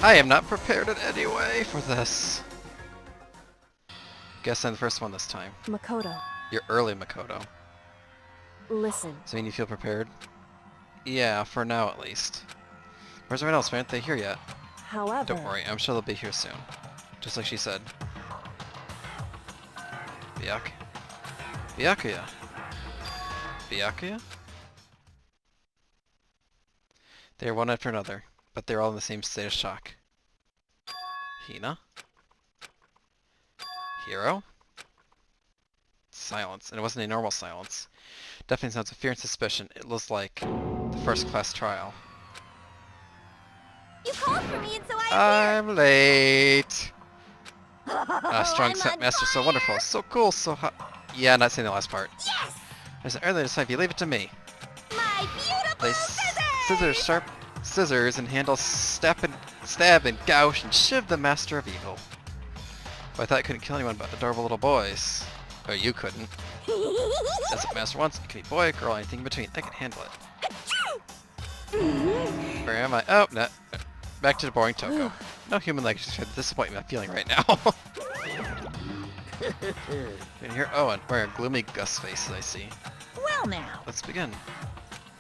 I am not prepared in any way for this. Guess I'm the first one this time. Makoto, You're early, Makoto. listen. Does that mean you feel prepared? Yeah, for now at least. Where's everyone else? Why aren't they here yet? However... Don't worry, I'm sure they'll be here soon. Just like she said. Byakuya. Byakuya? They are one after another, but they're all in the same state of shock. Hina? Hero? Silence, and it wasn't a normal silence. Definitely sounds of fear and suspicion. It was like the first class trial. You called for me and so I'm I'm late! Strong I'm set on master, so fire! wonderful, so cool, so hot. Yeah, not saying the last part. Yes! There's an earlier this time, you leave it to me. My beautiful They scissors! sharp scissors and handle stab and gouge and shiv the master of evil. But I thought I couldn't kill anyone but adorable little boys. Or you couldn't. As the master wants, it can be boy, girl, anything in between. I can handle it. Where am I? Oh, no. Back to the boring Toko. No human language to share the disappointment I'm feeling right now. In here, oh, and wearing a gloomy Gus face, I see. Well now. Let's begin.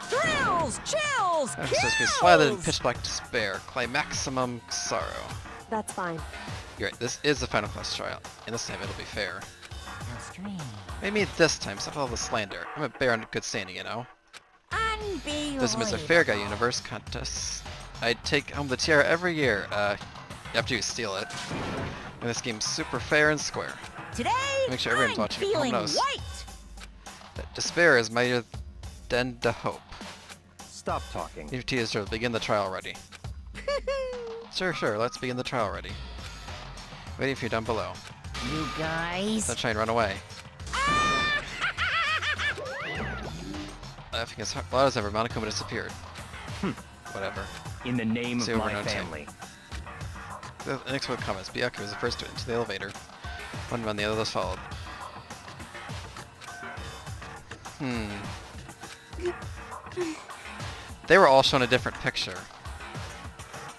Thrills! Chills! I'm supposed to be slathered in pitch black despair, climaximum sorrow. That's fine. You're right, this is the final class trial, and this time it'll be fair. How strange. Maybe this time, stop all the slander. I'm a bear in good standing, you know. Unbelievable. This is a Fair Guy Universe contest. I take home the tiara every year, after you steal it. And this game's super fair and square. Today, Make sure everyone's I'm watching at home feeling knows. white. That despair is mightier than the hope. Stop talking. Your tears to begin the trial already. Sure, let's begin the trial already. Waiting for you down below. You guys. Sunshine, run away. Laughing as loud as ever, Monokuma disappeared. Whatever. In the name See of over my no time. family. The next one comments. Byakuya was the first to enter the elevator. One run, the others followed. They were all shown a different picture.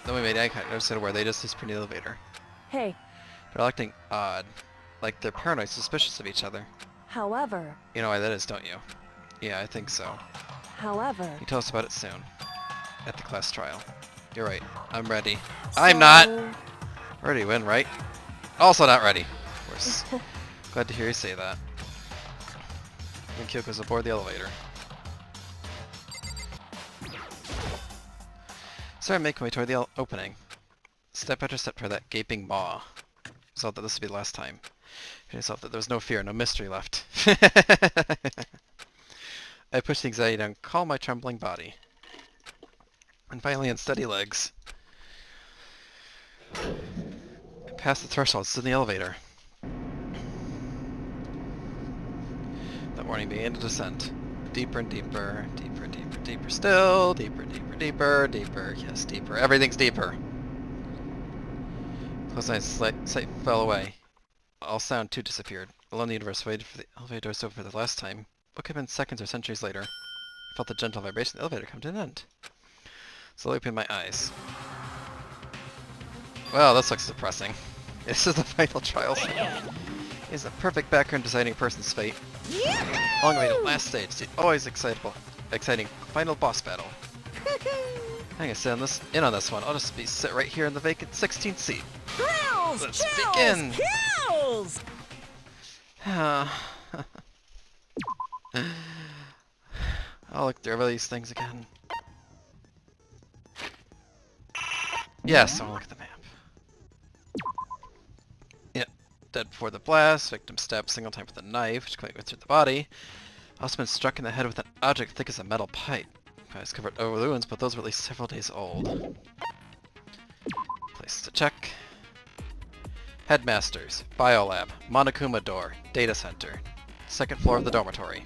Then we made eye contact, noticed where they just disappeared in the elevator. Hey, They're all acting odd. Like they're paranoid, suspicious of each other. however... You know why that is, don't you? Yeah, I think so. However... You tell us about it soon. At the class trial. You're right. I'm ready. I'm not! Ready to win, right? Also not ready. Of course. Glad to hear you say that. And Kyoko's aboard the elevator. Started making my way toward the opening. Step after step toward that gaping maw. Resolved that this would be the last time. I myself that there was no fear, no mystery left. I pushed the anxiety down, calmed my trembling body. And finally unsteady legs. I passed the threshold, stood in the elevator. That morning began to descend. Deeper and deeper, deeper, deeper, deeper still, deeper, deeper, deeper, deeper, yes, deeper. Everything's deeper. Close my sight fell away. All sound too disappeared. Alone the universe waited for the elevator doors to open for the last time. What could have been seconds or centuries later? I felt the gentle vibration of the elevator come to an end. Slowly opened my eyes. Well, this looks depressing. This is the final trial. It's the perfect background deciding a person's fate. Along the way to the last stage, the always exciting final boss battle. I'm gonna sit in on this one. I'll just sit right here in the vacant 16th seat. Thrills! Let's chills, begin. Kills! I'll look through all these things again. Yes, I'll look at the map. Yep, dead before the blast, victim stabbed a single time with a knife, which went through the body. Also been struck in the head with an object thick as a metal pipe. I was covered over the wounds, but those were at least several days old. Places to check. Headmasters, Biolab, Monokuma door, Data Center, second floor of the dormitory.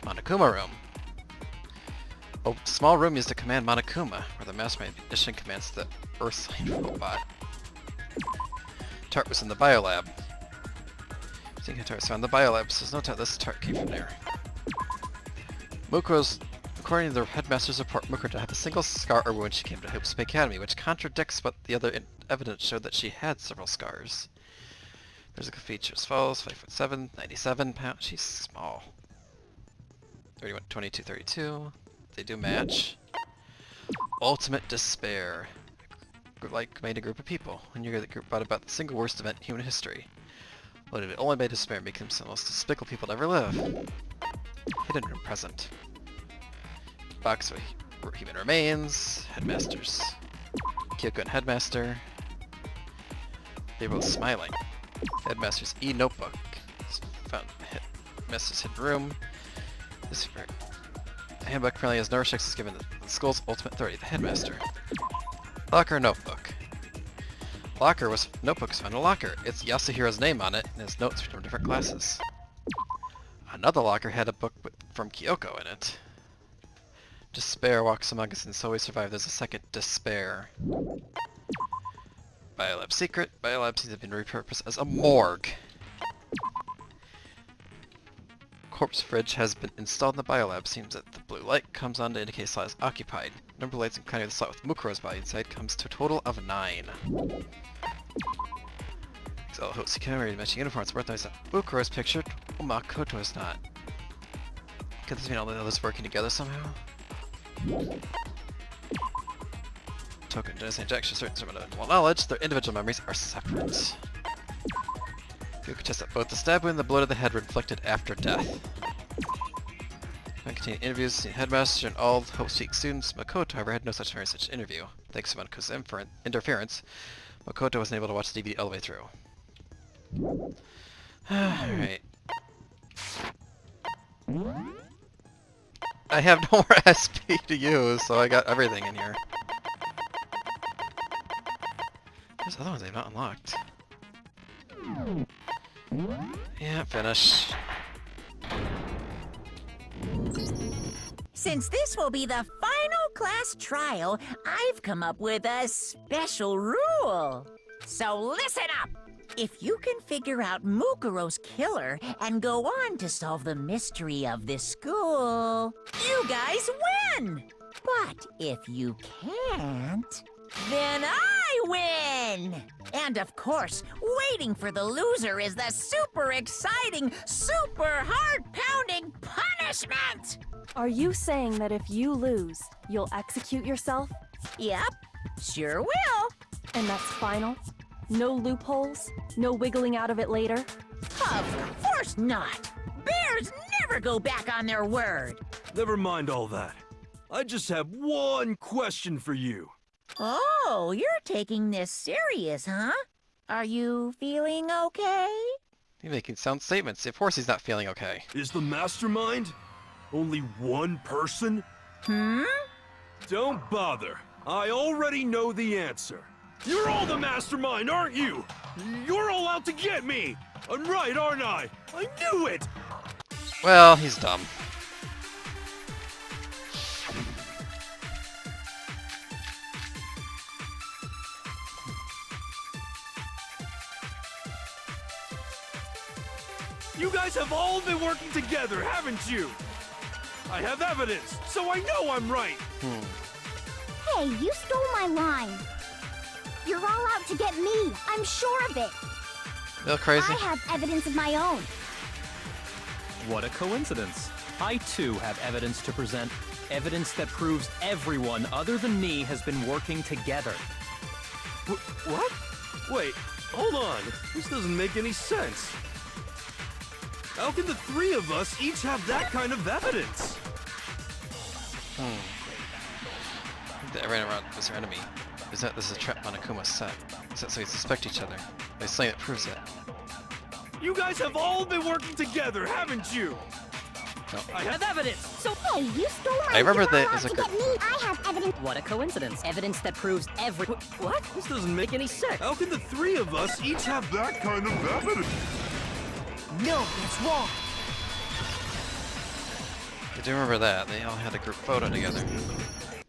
Monokuma room. A small room used to command Monokuma, where the master magician commands the Earth-sign robot. Tart was in the Biolab. Seeing a tart found the Biolab, so there's no doubt this tart came from there. Muko's According to the headmaster's report, Mukuro did not have a single scar or wound she came to Hope's Academy, which contradicts what the other evidence showed that she had several scars. Physical features as follows: 5'7", 97 pounds. She's small. 31, 22, 32. They do match. Ultimate despair. Like made a group of people. When you're the group brought about the single worst event in human history. Motivated only by despair, making them the most despicable people to ever live. Hidden room present. Box of human remains. Headmasters. Kyoko and Headmaster. They're both smiling. Headmaster's e-notebook. Found Headmaster's hidden room. This handbook apparently has no restrictions given the school's ultimate authority, the headmaster. Locker notebook. Notebook was found in a locker. It's Yasuhiro's name on it and his notes from different classes. Another locker had a book from Kyoko in it. Despair walks among us and so we survive. There's a second despair. Biolab secret. Biolab seems to have been repurposed as a morgue. Corpse fridge has been installed in the biolab. Seems that the blue light comes on to indicate the slot is occupied. Number of lights in counting the slot with Mukuro's body inside comes to a total of 9. All hosts can matching uniforms. Worth noticing that Mukuro is pictured, while Makoto is not. Could this mean all the others working together somehow? Token does injection certain individual knowledge. Their individual memories are separate. You can test that both the stab wound and the blow to the head were inflicted after death. When containing interviews with the headmaster and all Hope Seek students, Makoto, however, had no such memory such interview. Thanks to Makoto's interference, Makoto wasn't able to watch the DVD all the way through. Alright. I have no more SP to use, so I got everything in here. There's other ones I've not unlocked. Yeah, finish. Since this will be the final class trial, I've come up with a special rule. So listen up! If you can figure out Mukuro's killer and go on to solve the mystery of this school, you guys win! But if you can't, then I win! And of course, waiting for the loser is the super exciting, super heart-pounding punishment! Are you saying that if you lose, you'll execute yourself? Yep, sure will. And that's final? No loopholes? No wiggling out of it later? Of course not! Bears never go back on their word! Never mind all that. I just have one question for you. Oh, you're taking this serious, huh? Are you feeling okay? He's making sound statements. Of course he's not feeling okay. Is the mastermind only one person? Hmm? Don't bother. I already know the answer. You're all the mastermind, aren't you? You're all out to get me! I'm right, aren't I? I knew it! Well, he's dumb. You guys have all been working together, haven't you? I have evidence, so I know I'm right! Hey, you stole my line. You're all out to get me. I'm sure of it. Real crazy? I have evidence of my own. What a coincidence. I too have evidence to present. Evidence that proves everyone other than me has been working together. What? Wait, hold on. This doesn't make any sense. How can the three of us each have that kind of evidence? That ran around was our enemy. This is a trap Monokuma set. So we suspect each other. There's something that proves it. You guys have all been working together, haven't you? No. I have evidence! So hey, you stole my. I remember you're all that out as a to gr- get me. I have evidence. What a coincidence. Evidence that proves every— What? This doesn't make any sense. How can the three of us each have that kind of evidence? No, it's wrong. I do remember that. They all had a group photo together.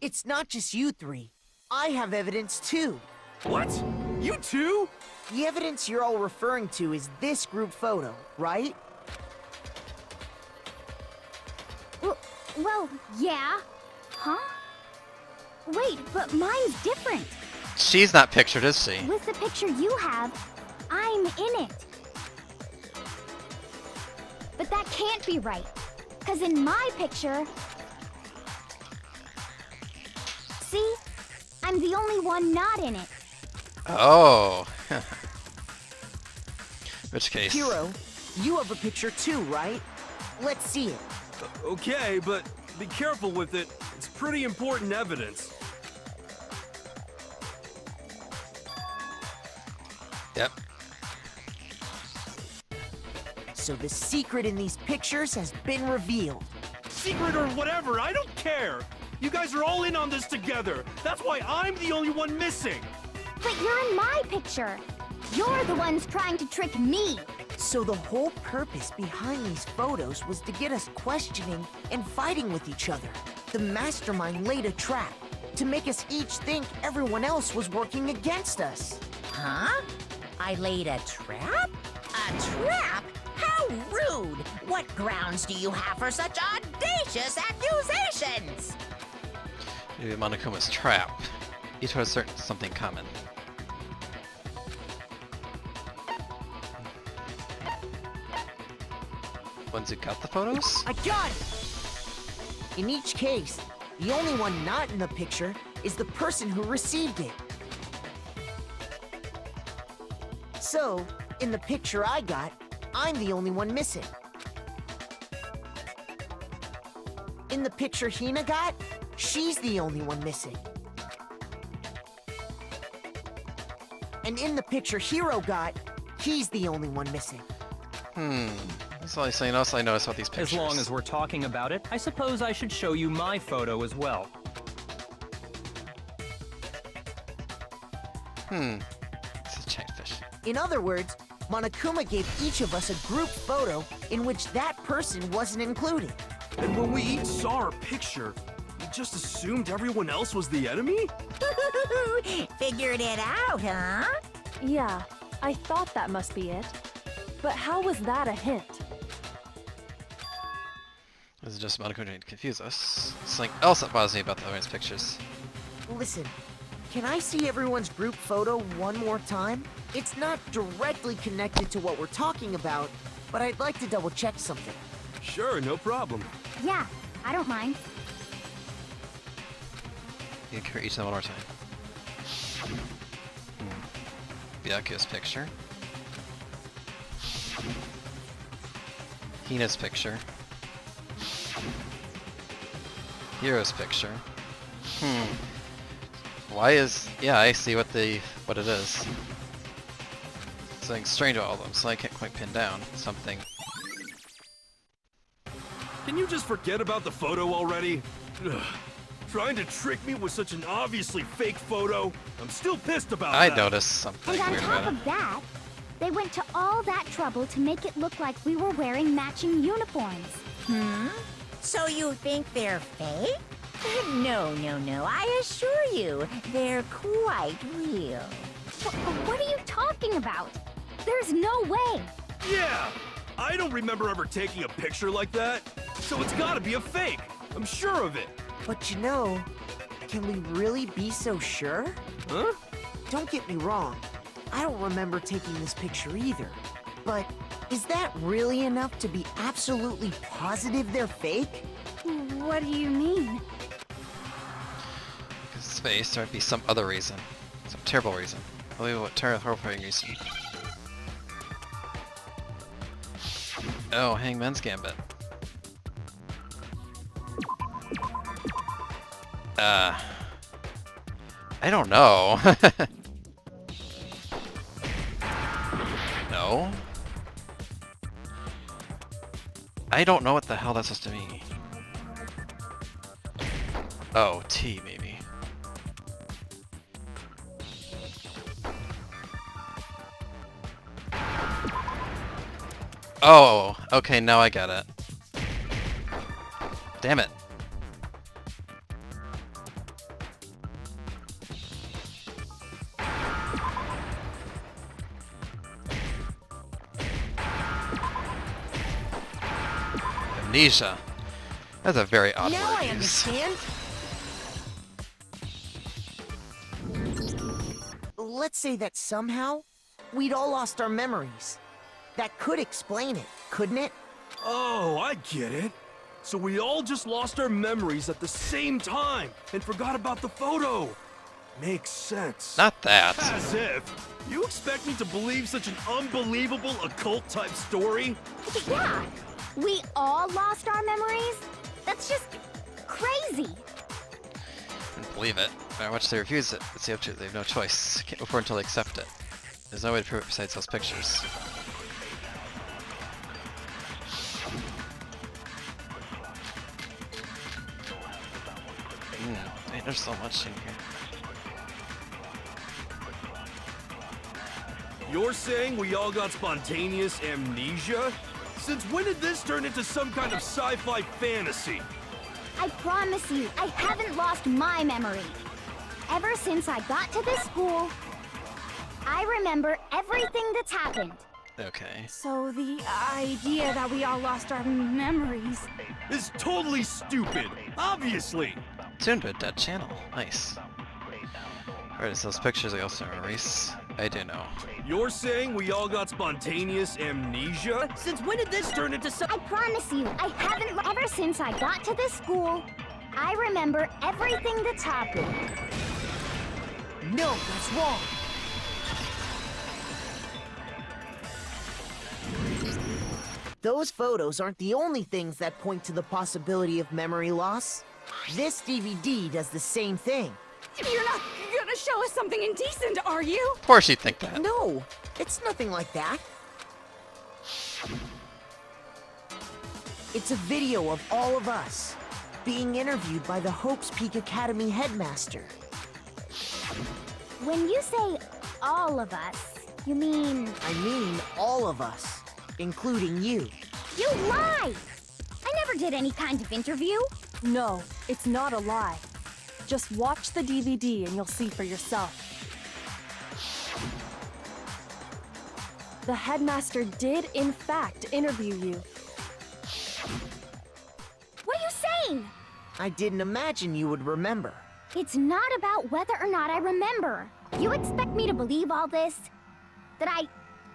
It's not just you three. I have evidence too. What? You too? The evidence you're all referring to is this group photo, right? Well, yeah. Huh? Wait, but mine's different. She's not pictured, is she? With the picture you have, I'm in it. But that can't be right. Because in my picture... See? I'm the only one not in it. Oh. Which case? Hero, you have a picture too, right? Let's see it. Okay, but be careful with it. It's pretty important evidence. Yep. So the secret in these pictures has been revealed. Secret or whatever, I don't care. You guys are all in on this together. That's why I'm the only one missing. But you're in my picture. You're the ones trying to trick me. So the whole purpose behind these photos was to get us questioning and fighting with each other. The mastermind laid a trap to make us each think everyone else was working against us. Huh? I laid a trap? A trap? How rude! What grounds do you have for such audacious accusations? Maybe Monokuma's trap. Each had something common. Ones who got the photos? I got it! In each case, the only one not in the picture is the person who received it. So, in the picture I got, I'm the only one missing. In the picture Hina got, she's the only one missing. And in the picture Hero got, he's the only one missing. That's all anything else I noticed about these pictures. As long as we're talking about it, I suppose I should show you my photo as well. It's a giant fish. In other words, Monokuma gave each of us a group photo in which that person wasn't included. And when we each saw our picture, we just assumed everyone else was the enemy? Figured it out, huh? Yeah, I thought that must be it. But how was that a hint? This is just Monokuma trying to confuse us. Something else that bothers me about the other pictures. Listen, can I see everyone's group photo one more time? It's not directly connected to what we're talking about, but I'd like to double check something. Sure, no problem. Yeah, I don't mind. You can create each of them one more time. Byakuya's picture. Hina's picture. Hero's picture. Why is... Yeah, I see what it is. Something strange about all of them, so I can't quite pin down something. Can you just forget about the photo already? Ugh. Trying to trick me with such an obviously fake photo? I'm still pissed about I that. noticed something And on weird top about it. of that, they went to all that trouble to make it look like we were wearing matching uniforms. So you think they're fake? No, I assure you, they're quite real. What are you talking about? There's no way. Yeah! I don't remember ever taking a picture like that, so it's gotta be a fake. I'm sure of it. But you know, can we really be so sure? Huh? Don't get me wrong, I don't remember taking this picture either. But is that really enough to be absolutely positive they're fake? What do you mean? Because space, there might be some other reason. Some terrible reason. I believe what horrifying reason. Oh, Hangman's Gambit. I don't know. No? I don't know what the hell that's supposed to mean. Oh, T maybe. Oh, okay, now I get it. Damn it. Amnesia. That's a very odd Now word I to use. understand. let's say that somehow we'd all lost our memories. That could explain it, couldn't it? Oh, I get it. So we all just lost our memories at the same time and forgot about the photo. Makes sense. Not that. As if. You expect me to believe such an unbelievable occult-type story? Yeah, we all lost our memories? That's just crazy. Couldn't believe it. No matter how much they refuse it, it's up to they have no choice. Can't move forward until they accept it. There's no way to prove it besides those pictures. Man, there's so much in here. You're saying we all got spontaneous amnesia? Since when did this turn into some kind of sci-fi fantasy? I promise you, I haven't lost my memory. Ever since I got to this school, I remember everything that's happened. Okay. So the idea that we all lost our memories. It's totally stupid, obviously. Tuned to a dead channel. Nice. Alright, it's those pictures I also erase. I do know. You're saying we all got spontaneous amnesia? Since when did this turn into some— I promise you, I haven't. Ever since I got to this school, I remember everything that's happened. No, that's wrong. Those photos aren't the only things that point to the possibility of memory loss. This DVD does the same thing. You're not gonna show us something indecent, are you? Of course you'd think that. No, it's nothing like that. It's a video of all of us being interviewed by the Hope's Peak Academy headmaster. When you say all of us, you mean I mean all of us, including you. you lied! I never did any kind of interview. No, it's not a lie. Just watch the DVD and you'll see for yourself. The headmaster did, in fact, interview you. What are you saying? I didn't imagine you would remember. It's not about whether or not I remember. You expect me to believe all this? That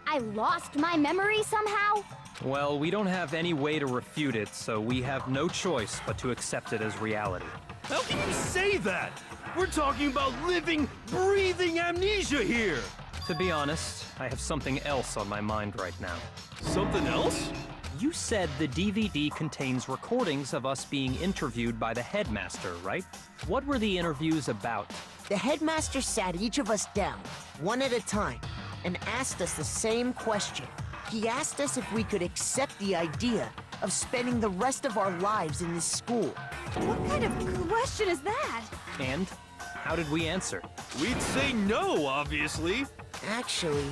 I lost my memory somehow? Well, we don't have any way to refute it, so we have no choice but to accept it as reality. How can you say that? We're talking about living, breathing amnesia here! To be honest, I have something else on my mind right now. Something else? You said the DVD contains recordings of us being interviewed by the headmaster, right? What were the interviews about? The headmaster sat each of us down, one at a time, and asked us the same question. He asked us if we could accept the idea of spending the rest of our lives in this school. What kind of question is that? And how did we answer? We'd say no, obviously. Actually,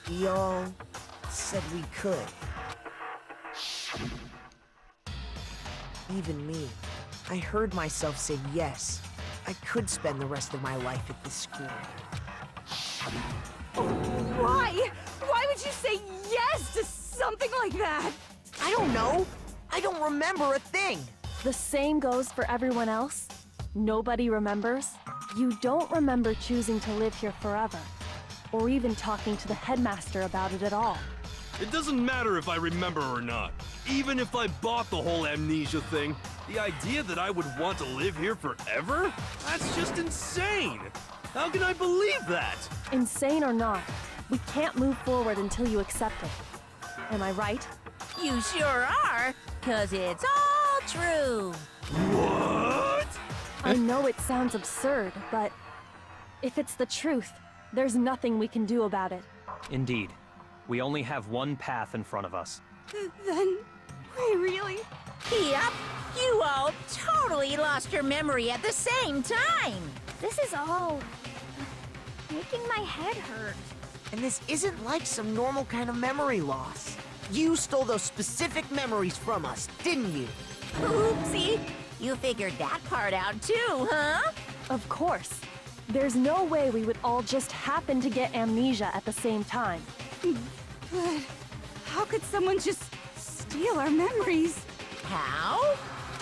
we all said we could. Even me. I heard myself say yes. I could spend the rest of my life at this school. Why? Why would you say yes to something like that? I don't know. I don't remember a thing. The same goes for everyone else. Nobody remembers. You don't remember choosing to live here forever, or even talking to the headmaster about it at all. It doesn't matter if I remember or not. Even if I bought the whole amnesia thing, the idea that I would want to live here forever? That's just insane! How can I believe that? Insane or not, we can't move forward until you accept it. Am I right? You sure are, 'cause it's all true. What? I know it sounds absurd, but if it's the truth, there's nothing we can do about it. Indeed. We only have one path in front of us. Then we really... Yep, you all totally lost your memory at the same time. This is all making my head hurt. And this isn't like some normal kind of memory loss. You stole those specific memories from us, didn't you? Oopsie, you figured that part out too, huh? Of course. There's no way we would all just happen to get amnesia at the same time. But how could someone just steal our memories? How?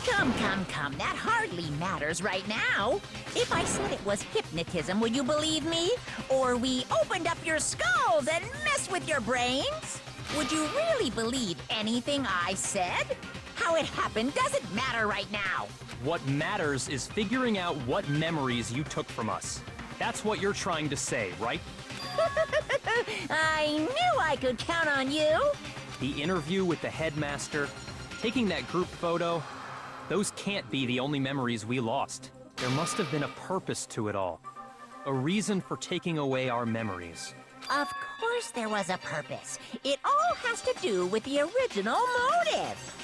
Come. That hardly matters right now. If I said it was hypnotism, would you believe me? Or we opened up your skulls and messed with your brains? Would you really believe anything I said? How it happened doesn't matter right now. What matters is figuring out what memories you took from us. That's what you're trying to say, right? I knew I could count on you. The interview with the headmaster, taking that group photo, those can't be the only memories we lost. There must have been a purpose to it all. A reason for taking away our memories. Of course there was a purpose. It all has to do with the original motive.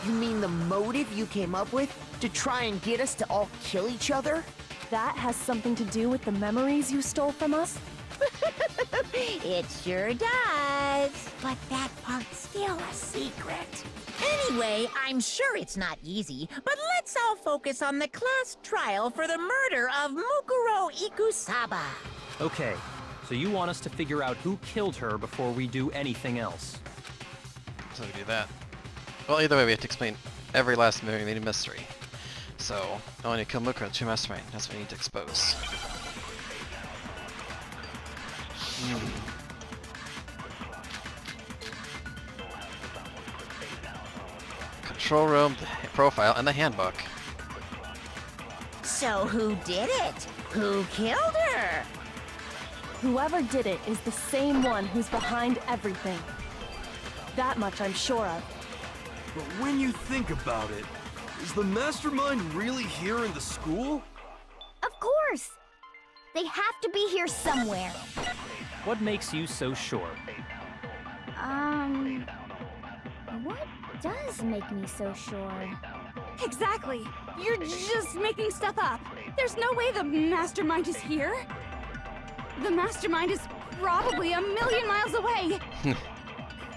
You mean the motive you came up with to try and get us to all kill each other? That has something to do with the memories you stole from us? It sure does. But that part's still a secret. Anyway, I'm sure it's not easy, but let's all focus on the class trial for the murder of Mukuro Ikusaba. Okay, so you want us to figure out who killed her before we do anything else. So we do that. Well, either way, we have to explain every last mini mystery. So, I want to kill Mukuro, the true mastermind. That's what we need to expose. Control room, the profile, and the handbook. So who did it? Who killed her? Whoever did it is the same one who's behind everything. That much I'm sure of. But when you think about it, is the mastermind really here in the school? Of course! They have to be here somewhere. What makes you so sure? What does make me so sure? Exactly. You're just making stuff up. There's no way the mastermind is here. The mastermind is probably 1,000,000 miles away.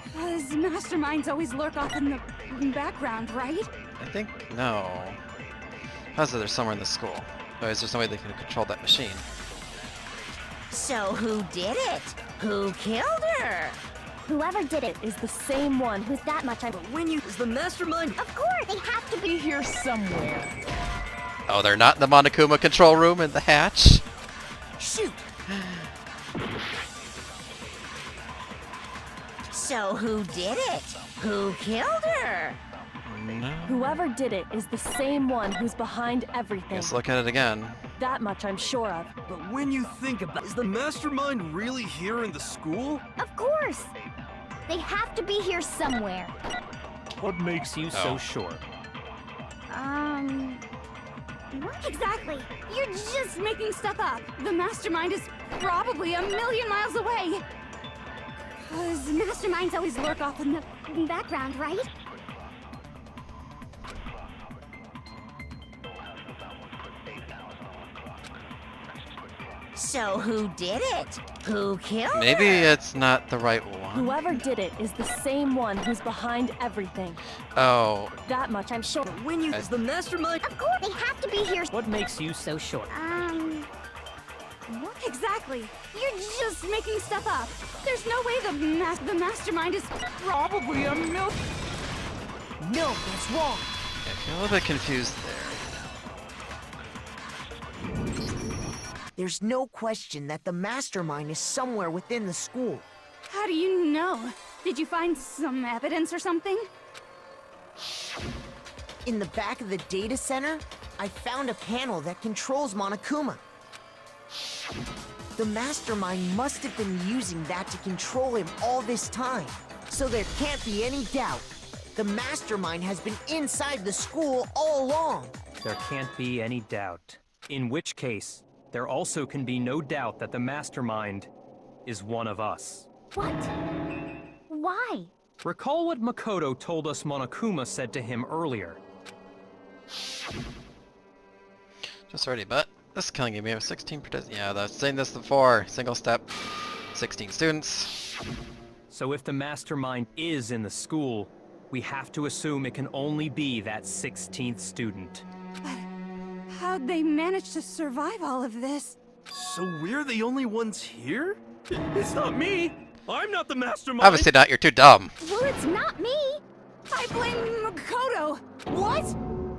Because masterminds always lurk off in the background, right? I think no. How's it? They're somewhere in the school. Otherwise, there's no way they can control that machine. So who did it? Who killed her? Whoever did it is the same one who's that much I'm... Is the mastermind? Of course! They have to be here somewhere. Oh, they're not in the Monokuma control room in the hatch? Shoot! So who did it? Who killed her? No. Whoever did it is the same one who's behind everything. Let's look at it again. That much I'm sure of. But when you think about it, is the mastermind really here in the school? Of course! They have to be here somewhere. What makes you so sure? What? Exactly. You're just making stuff up. The mastermind is probably 1,000,000 miles away. Because masterminds always lurk off in the Background, right? So who did it? Who killed Maybe her? it's not the right one. Whoever did it is the same one who's behind everything. Oh, That much I'm sure. Is the mastermind? Of course! They have to be here. What makes you so sure? What? Exactly. You're just making stuff up. There's no way the mastermind is probably 1,000,000. No, that's wrong. I'm a little bit confused there. There's no question that the mastermind is somewhere within the school. How do you know? Did you find some evidence or something? In the back of the data center, I found a panel that controls Monokuma. The mastermind must have been using that to control him all this time. So there can't be any doubt. The mastermind has been inside the school all along. There can't be any doubt. In which case, there also can be no doubt that the mastermind is one of us. What? Why? Recall what Makoto told us Monokuma said to him earlier. Just ready, but this killing game, we have 16 participants. Yeah, that's saying this before. Single step, 16 students. So if the mastermind is in the school, we have to assume it can only be that 16th student. But how'd they manage to survive all of this? So we're the only ones here? It's not me! I'm not the mastermind! Obviously not, you're too dumb. Well, it's not me. I blame Makoto. What?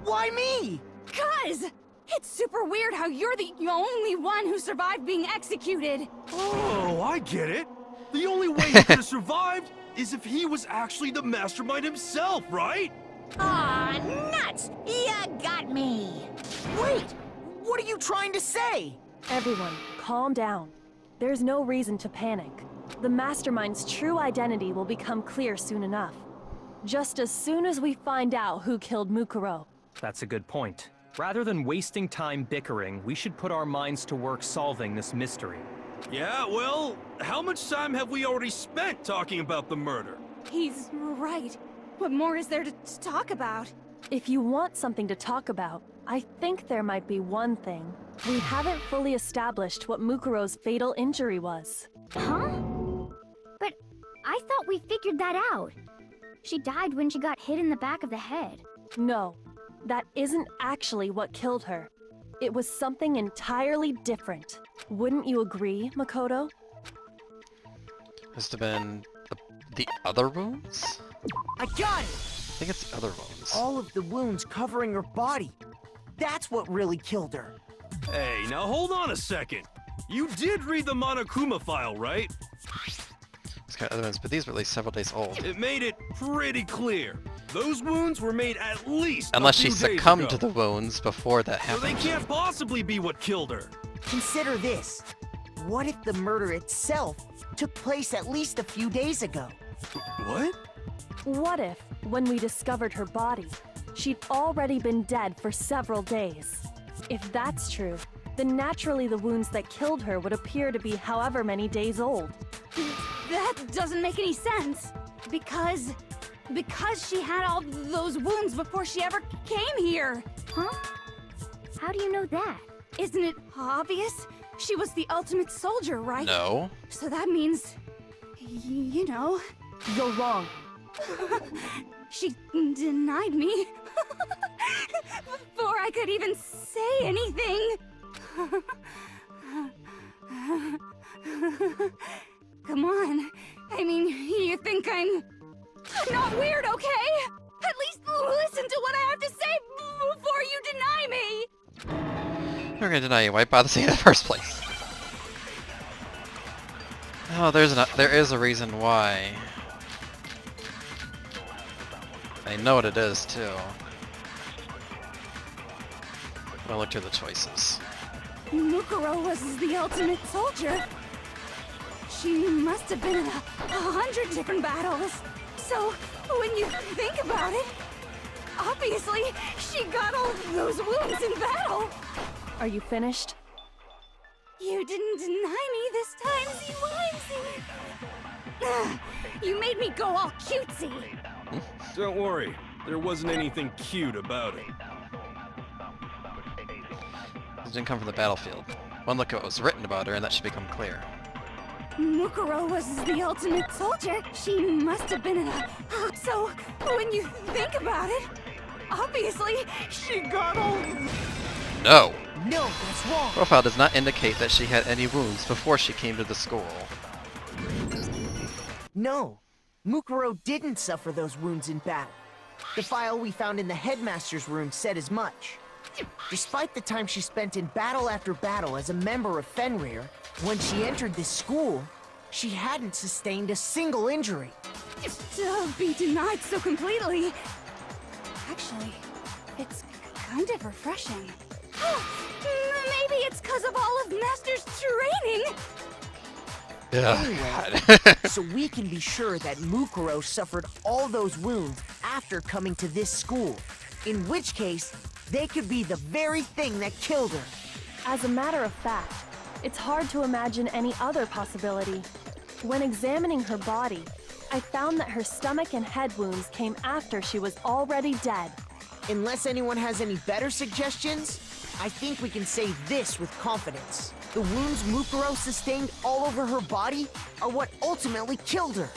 Why me? 'Cause it's super weird how you're the only one who survived being executed. Oh, I get it. The only way he could have survived is if he was actually the mastermind himself, right? Aw, nuts! You got me! Wait! What are you trying to say? Everyone, calm down. There's no reason to panic. The Mastermind's true identity will become clear soon enough. Just as soon as we find out who killed Mukuro. That's a good point. Rather than wasting time bickering, we should put our minds to work solving this mystery. Yeah, well, how much time have we already spent talking about the murder? He's right. What more is there to talk about? If you want something to talk about, I think there might be one thing. We haven't fully established what Mukuro's fatal injury was. Huh? But I thought we figured that out. She died when she got hit in the back of the head. No, that isn't actually what killed her. It was something entirely different. Wouldn't you agree, Makoto? Must have been the other wounds? I got it! I think it's the other wounds. All of the wounds covering her body. That's what really killed her. Hey, now hold on a second. You did read the Monokuma file, right? It's got other ones, but these were at least several days old. It made it pretty clear. Those wounds were made at least Unless a she few days succumbed ago. to the wounds before that So they happened. can't possibly be what killed her. Consider this. What if the murder itself took place at least a few days ago? What? What if, when we discovered her body, she'd already been dead for several days? If that's true, then naturally the wounds that killed her would appear to be however many days old. That doesn't make any sense. Because she had all those wounds before she ever came here. Huh? How do you know that? Isn't it obvious? She was the ultimate soldier, right? No. So that means, you know, You're wrong. she denied me before I could even say anything. Come on. I mean, you think I'm not weird, okay? At least listen to what I have to say before you deny me. We're gonna deny you. Why bother saying it in the first place? Oh, there is a reason why. I know what it is too. I'll look through the choices. Mukuro was the ultimate soldier. She must have been in 100 different battles. So, when you think about it, obviously, she got all those wounds in battle. Are you finished? You didn't deny me this time, Wimsey. You made me go all cutesy. Don't worry, there wasn't anything cute about it. This didn't come from the battlefield. One look at what was written about her and that should become clear. Mukuro was the ultimate soldier. She must have been in a... So, when you think about it, obviously, she got all... No! No, that's wrong. Profile does not indicate that she had any wounds before she came to the school. No, Mukuro didn't suffer those wounds in battle. The file we found in the headmaster's room said as much. Despite the time she spent in battle after battle as a member of Fenrir, when she entered this school, she hadn't sustained a single injury. To be denied so completely. Actually, it's kind of refreshing. Maybe it's because of all of Master's training. Anyway, so we can be sure that Mukuro suffered all those wounds after coming to this school. In which case, they could be the very thing that killed her. As a matter of fact, it's hard to imagine any other possibility. When examining her body, I found that her stomach and head wounds came after she was already dead. Unless anyone has any better suggestions, I think we can say this with confidence. The wounds Mukuro sustained all over her body are what ultimately killed her.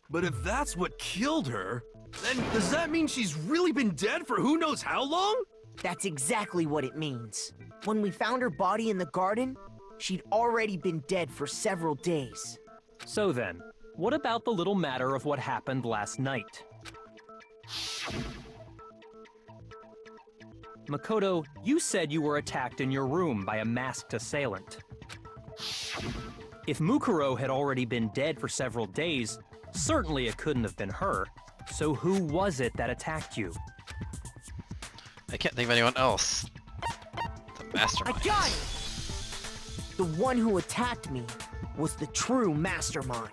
But if that's what killed her, then does that mean she's really been dead for who knows how long? That's exactly what it means. When we found her body in the garden, she'd already been dead for several days. So then, what about the little matter of what happened last night? Makoto, you said you were attacked in your room by a masked assailant. If Mukuro had already been dead for several days, certainly it couldn't have been her. So who was it that attacked you? I can't think of anyone else. The mastermind. I got it! The one who attacked me was the true mastermind.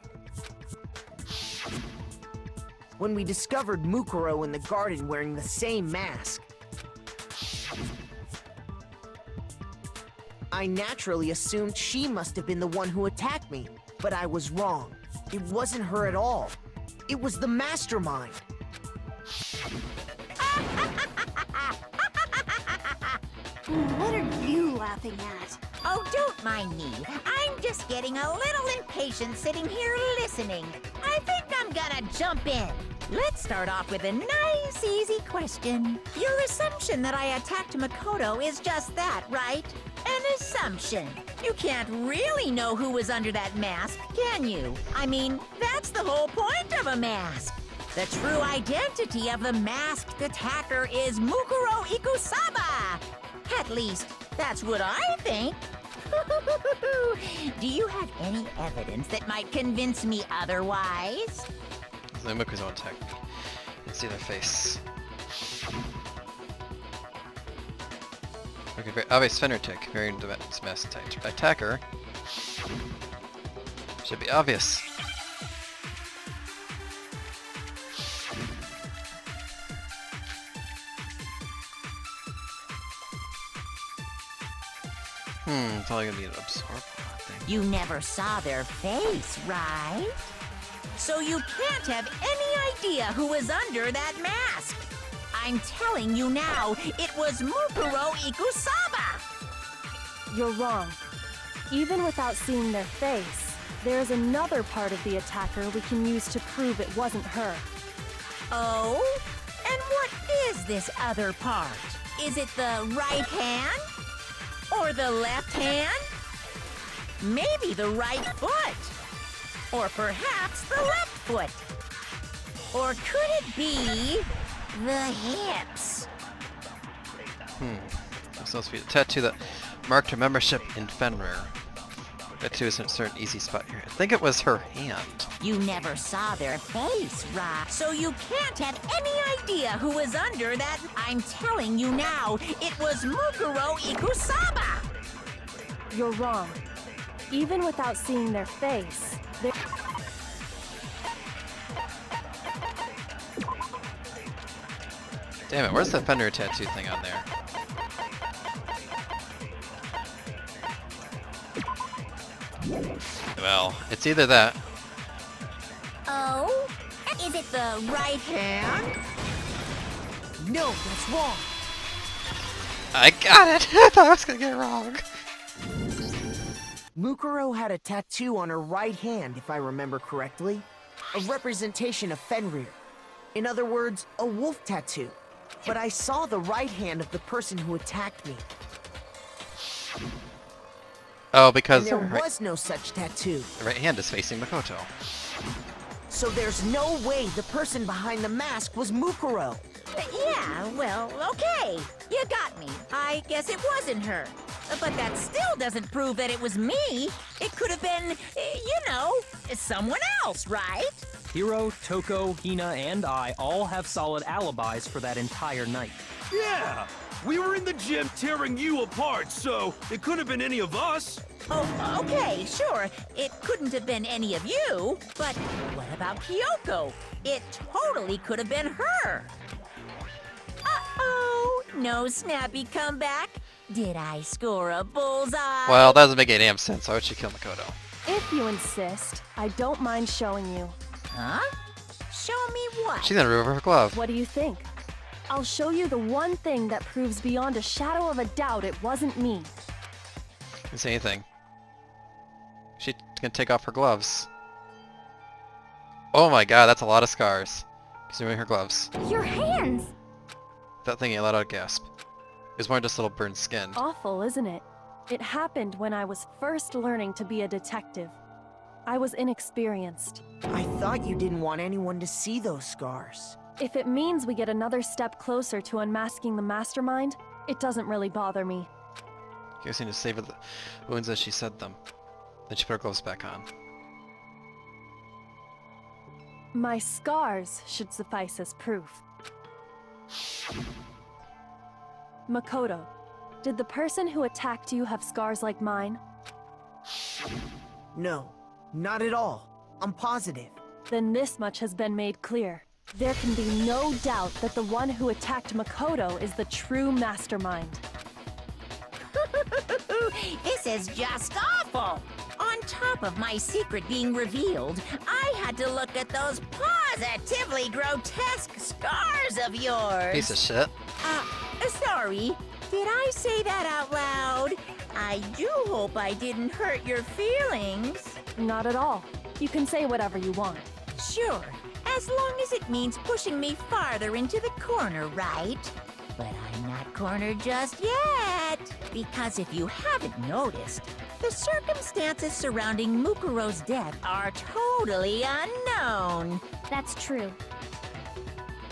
When we discovered Mukuro in the garden wearing the same mask, I naturally assumed she must have been the one who attacked me, but I was wrong. It wasn't her at all. It was the mastermind. What are you laughing at? Oh, don't mind me. I'm just getting a little impatient sitting here listening. I think I'm gonna jump in. Let's start off with a nice, easy question. Your assumption that I attacked Makoto is just that, right? An assumption. You can't really know who was under that mask, can you? I mean, that's the whole point of a mask. The true identity of the masked attacker is Mukuro Ikusaba. At least, that's what I think. Do you have any evidence that might convince me otherwise? The Muku's won't attack me. You can see their face. Okay, very obvious fender tick. Very mass attacker. Should be obvious. It's probably gonna be an absorb thing. You never saw their face, right? So you can't have any idea who was under that mask. I'm telling you now, it was Mukuro Ikusaba! You're wrong. Even without seeing their face, there's another part of the attacker we can use to prove it wasn't her. Oh? And what is this other part? Is it the right hand? Or the left hand? Maybe the right foot? Or perhaps the left foot? Or could it be the hips? That's supposed to be a tattoo that marked her membership in Fenrir. Tattoo is in a certain easy spot here. I think it was her hand. You never saw their face, right? So you can't have any idea who was under that. I'm telling you now, it was Mukuro Ikusaba! You're wrong. Even without seeing their face, there... Damn it, where's the Fenrir tattoo thing on there? Well, it's either that. Oh? Is it the right hand? No, that's wrong. I got it! I thought I was gonna get it wrong. Mukuro had a tattoo on her right hand, if I remember correctly. A representation of Fenrir. In other words, a wolf tattoo. But I saw the right hand of the person who attacked me. Oh, because And there her was no such tattoo. the right hand is facing Makoto. So there's no way the person behind the mask was Mukuro. Yeah, well, okay. You got me. I guess it wasn't her. But that still doesn't prove that it was me. It could have been, someone else, right? Hiro, Toko, Hina, and I all have solid alibis for that entire night. Yeah! We were in the gym tearing you apart, so it could have been any of us. Oh, okay, sure. It couldn't have been any of you. But what about Kyoko? It totally could have been her. Uh-oh, no snappy comeback. Did I score a bullseye? Well, that doesn't make any damn sense. Why would she kill Makoto? If you insist, I don't mind showing you. Huh? Show me what? She's gonna remove her glove. What do you think? I'll show you the one thing that proves beyond a shadow of a doubt it wasn't me. Didn't say anything. She's gonna take off her gloves. Oh my god, that's a lot of scars. She's removing her gloves. Your hands! That thing let out a gasp. It was more just a little burned skin. Awful, isn't it? It happened when I was first learning to be a detective. I was inexperienced. I thought you didn't want anyone to see those scars. If it means we get another step closer to unmasking the mastermind, it doesn't really bother me. Guessing to savor the wounds as she said them. Then she put her gloves back on. My scars should suffice as proof. Makoto, did the person who attacked you have scars like mine? No, not at all. I'm positive. Then this much has been made clear. There can be no doubt that the one who attacked Makoto is the true mastermind. This is just awful! On top of my secret being revealed, I had to look at those positively grotesque scars of yours! Piece of shit. Sorry. Did I say that out loud? I do hope I didn't hurt your feelings. Not at all. You can say whatever you want. Sure, as long as it means pushing me farther into the corner, right? But I'm not cornered just yet. Because if you haven't noticed, the circumstances surrounding Mukuro's death are totally unknown. That's true.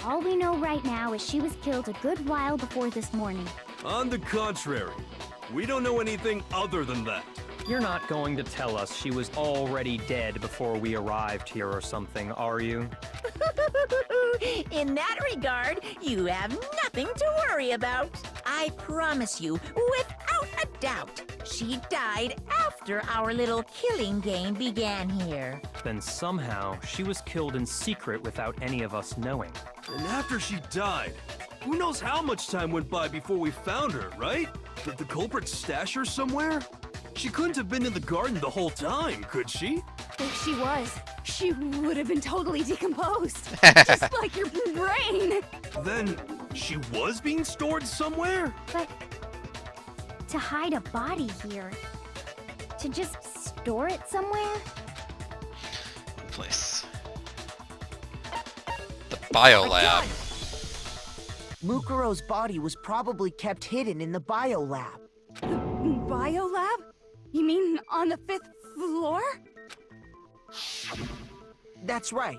All we know right now is she was killed a good while before this morning. On the contrary, we don't know anything other than that. You're not going to tell us she was already dead before we arrived here or something, are you? In that regard, you have nothing to worry about. I promise you, without a doubt, she died after our little killing game began here. Then somehow she was killed in secret without any of us knowing. And after she died, who knows how much time went by before we found her, right? Did the culprit stash her somewhere? She couldn't have been in the garden the whole time, could she? If she was, she would have been totally decomposed. Just like your brain. Then she was being stored somewhere? But to hide a body here, to just store it somewhere? Place. The biolab. Mukuro's body was probably kept hidden in the biolab. Biolab? You mean on the 5th floor? That's right.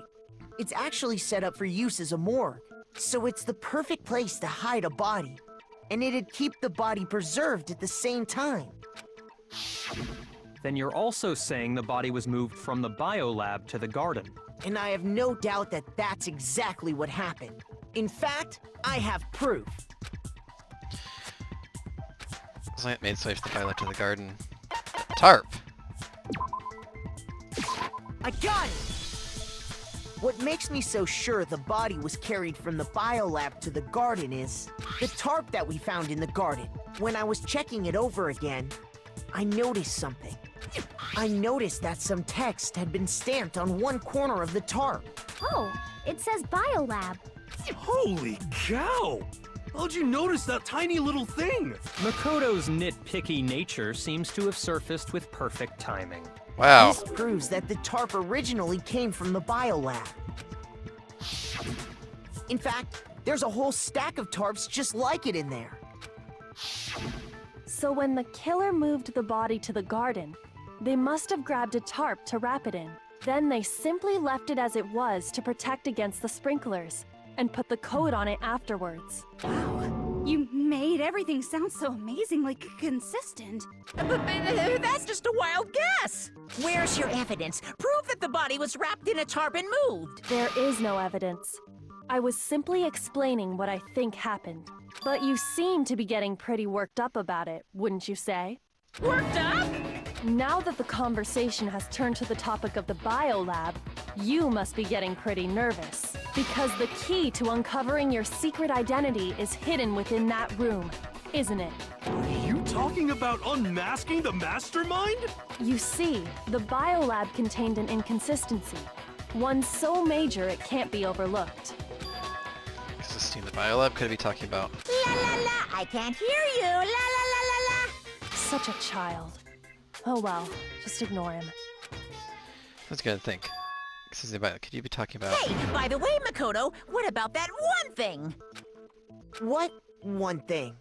It's actually set up for use as a morgue, so it's the perfect place to hide a body. And it'd keep the body preserved at the same time. Then you're also saying the body was moved from the biolab to the garden. And I have no doubt that that's exactly what happened. In fact, I have proof. It made its way from the biolab to the garden. Tarp! I got it! What makes me so sure the body was carried from the biolab to the garden is the tarp that we found in the garden. When I was checking it over again, I noticed something. I noticed that some text had been stamped on one corner of the tarp. Oh, it says biolab. Holy cow! How'd you notice that tiny little thing? Makoto's nitpicky nature seems to have surfaced with perfect timing. Wow. This proves that the tarp originally came from the biolab. In fact, there's a whole stack of tarps just like it in there. So when the killer moved the body to the garden, they must have grabbed a tarp to wrap it in. Then they simply left it as it was to protect against the sprinklers, and put the coat on it afterwards. Wow. You made everything sound so amazingly consistent. But that's just a wild guess. Where's your evidence? Prove that the body was wrapped in a tarp and moved. There is no evidence. I was simply explaining what I think happened. But you seem to be getting pretty worked up about it, wouldn't you say? Worked up? Now that the conversation has turned to the topic of the biolab, you must be getting pretty nervous. Because the key to uncovering your secret identity is hidden within that room, isn't it? Are you talking about unmasking the mastermind? You see, the biolab contained an inconsistency. One so major it can't be overlooked. Existing the biolab? Could it be talking about? La la la, I can't hear you. La la la la la. Such a child. Oh well, just ignore him. I was gonna think. Existing the biolab. Could you be talking about? Hey, by the way, Makoto, what about that one thing? What one thing?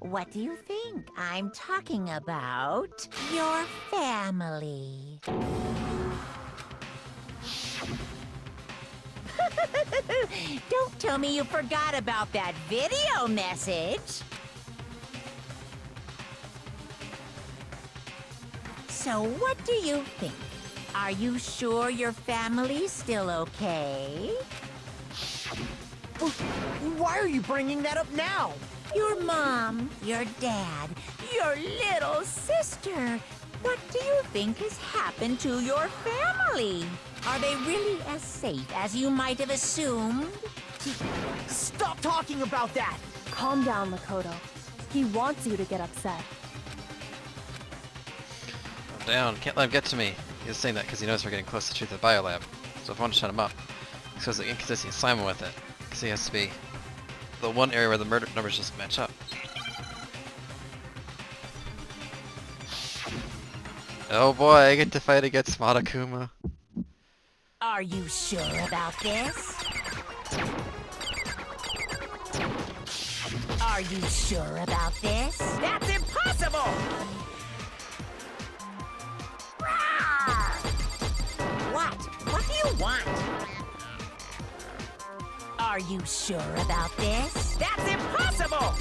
What do you think? I'm talking about your family. Don't tell me you forgot about that video message. So what do you think? Are you sure your family's still okay? Why are you bringing that up now? Your mom, your dad, your little sister. What do you think has happened to your family? Are they really as safe as you might have assumed? Stop talking about that! Calm down, Makoto. He wants you to get upset. I'm down. Can't let him get to me. He's saying that because he knows we're getting close to the biolab. So if I want to shut him up, he shows the inconsistent assignment with it. Because he has to be the one area where the murder numbers just match up. Oh boy, I get to fight against Monokuma. Are you sure about this? Are you sure about this? That's impossible! What? What do you want? Are you sure about this? That's impossible!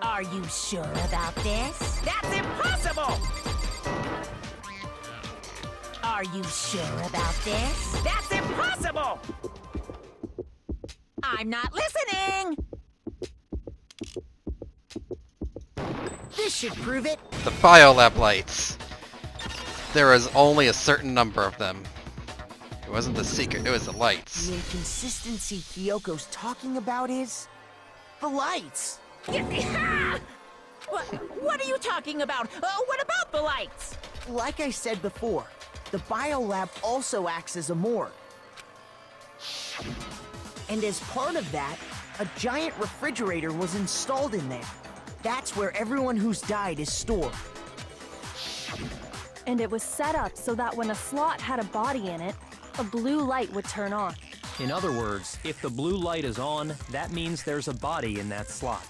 Are you sure about this? That's impossible! Are you sure about this? That's impossible! I'm not listening! This should prove it. The biolab lights. There is only a certain number of them. It wasn't the secret, it was the lights. The inconsistency Kyoko's talking about is... the lights! What are you talking about? What about the lights? Like I said before, the biolab also acts as a morgue. And as part of that, a giant refrigerator was installed in there. That's where everyone who's died is stored. And it was set up so that when a slot had a body in it, a blue light would turn on. In other words, if the blue light is on, that means there's a body in that slot.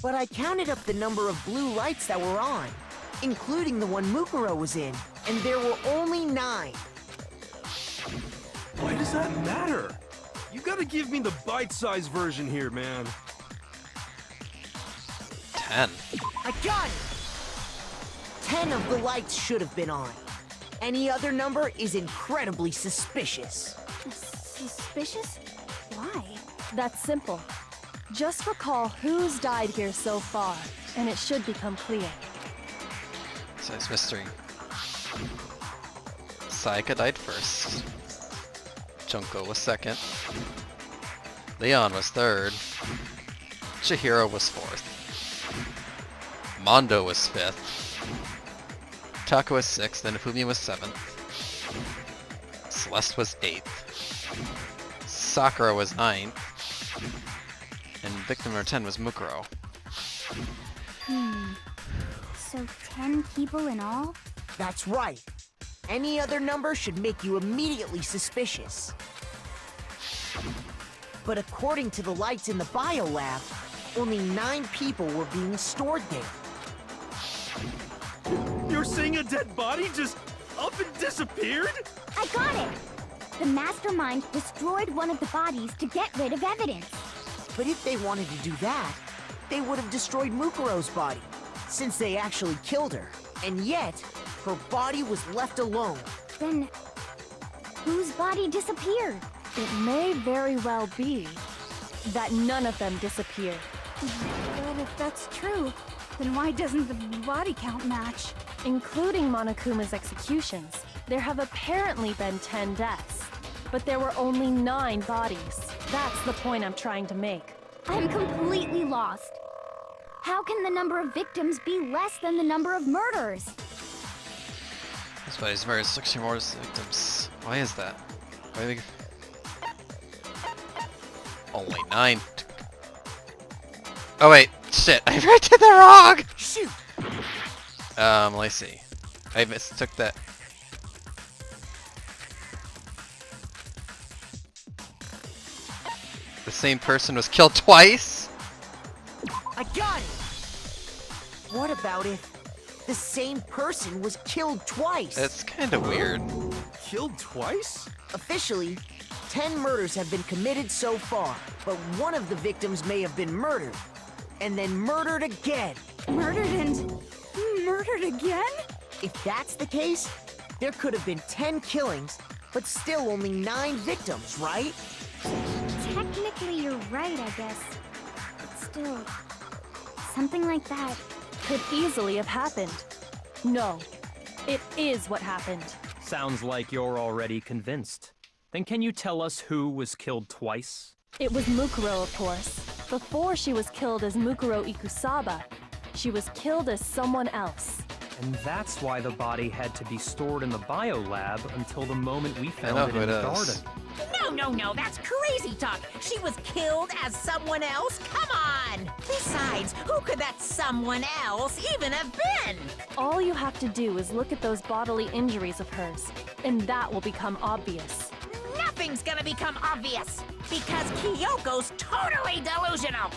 But I counted up the number of blue lights that were on, including the one Mukuro was in, and there were only 9. Why does that matter? You gotta give me the bite-sized version here, man. 10. I got it! 10 of the lights should have been on. Any other number is incredibly suspicious. Suspicious? Why? That's simple. Just recall who's died here so far, and it should become clear. So it's mystery. Sayaka died first. Junko was second. Leon was third. Chihiro was fourth. Mondo was fifth. Taka was sixth, and Fumi was seventh. Celeste was eighth. Sakura was ninth. And victim number 10 was Mukuro. So 10 people in all? That's right. Any other number should make you immediately suspicious. But according to the lights in the biolab, only 9 people were being stored there. You're saying a dead body just up and disappeared? I got it! The mastermind destroyed one of the bodies to get rid of evidence. But if they wanted to do that, they would have destroyed Mukuro's body, since they actually killed her. And yet, her body was left alone. Then, whose body disappeared? It may very well be that none of them disappeared. But if that's true, then why doesn't the body count match? Including Monokuma's executions, there have apparently been 10 deaths, but there were only 9 bodies. That's the point I'm trying to make. I'm completely lost. How can the number of victims be less than the number of murders? This body's murdered 60 more victims. Why is that? Why they... Only 9. Oh wait, shit, I did the wrong! Shoot! Let's see. I mistook that. same person was killed twice? I got it! What about if the same person was killed twice? It's kind of weird. Killed twice? Officially, 10 murders have been committed so far, but one of the victims may have been murdered, and then murdered again. Murdered and murdered again? If that's the case, there could have been 10 killings, but still only 9 victims, right? Technically, you're right, I guess. But still, something like that. Could easily have happened. No, it is what happened. Sounds like you're already convinced. Then can you tell us who was killed twice? It was Mukuro, of course. Before she was killed as Mukuro Ikusaba, she was killed as someone else. And that's why the body had to be stored in the biolab until the moment we know found it who in it the is. garden. No, that's crazy talk. She was killed as someone else? Come on! Besides, who could that someone else even have been? All you have to do is look at those bodily injuries of hers, and that will become obvious. Nothing's gonna become obvious, because Kyoko's totally delusional.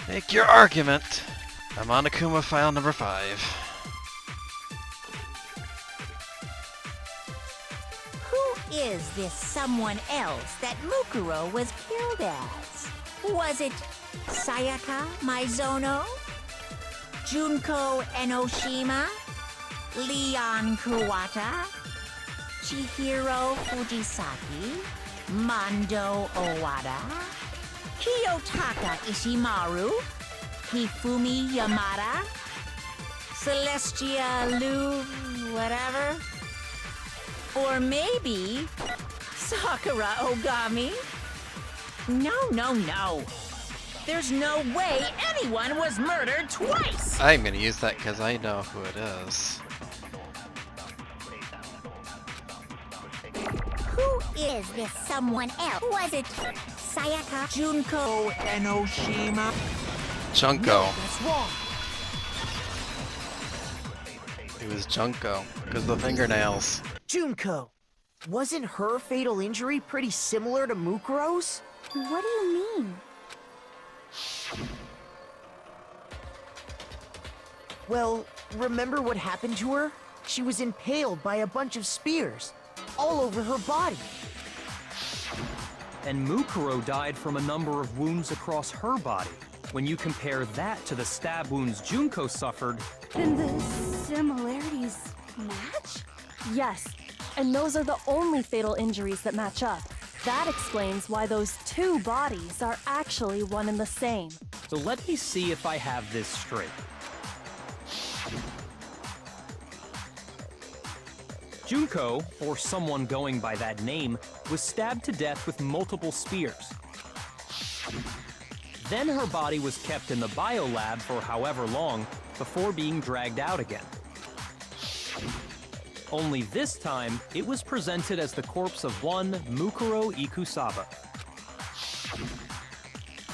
Make your argument. I'm on Akuma file number 5. Who is this someone else that Mukuro was killed as? Was it Sayaka Maizono? Junko Enoshima? Leon Kuwata? Chihiro Fujisaki? Mando Owada? Kiyotaka Ishimaru? Hifumi Yamada? Celestia Lu... whatever? Or maybe... Sakura Ogami? No. There's no way anyone was murdered twice! I'm gonna use that because I know who it is. Who is this someone else? Was it Sayaka? Junko Enoshima? Junko. That's wrong. It was Junko. Because of the fingernails. Junko. Wasn't her fatal injury pretty similar to Mukuro's? What do you mean? Well, remember what happened to her? She was impaled by a bunch of spears, all over her body. And Mukuro died from a number of wounds across her body. When you compare that to the stab wounds Junko suffered, Then the similarities match? Yes, and those are the only fatal injuries that match up. That explains why those two bodies are actually one and the same. so let me see if I have this straight. Junko, or someone going by that name, was stabbed to death with multiple spears. Then her body was kept in the biolab for however long before being dragged out again. Only this time, it was presented as the corpse of one Mukuro Ikusaba.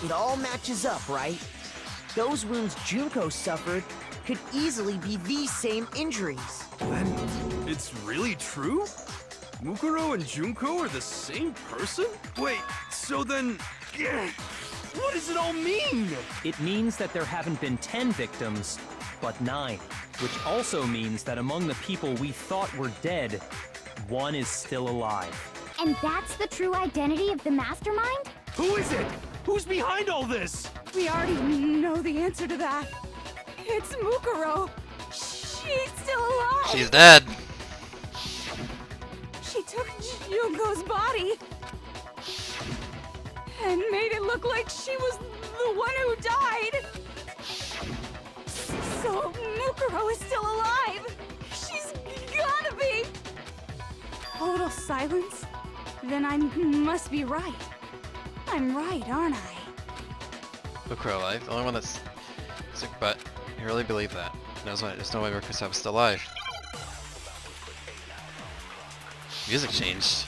It all matches up, right? Those wounds Junko suffered could easily be these same injuries. Then it's really true? Mukuro and Junko are the same person? Wait, so then... what does it all mean? It means that there haven't been 10 victims, but 9. Which also means that among the people we thought were dead, one is still alive. And that's the true identity of the mastermind? Who is it? Who's behind all this? We already know the answer to that. It's Mukuro. She's still alive. She's dead. She took Junko's body and made it look like she was the one who died. So Mukuro is still alive. She's gotta be. Total silence? Then I must be right. I'm right, aren't I? Mukuro alive. The only one that's sick, but I really believe that. There's no way Mikusaba's still alive. Music changed.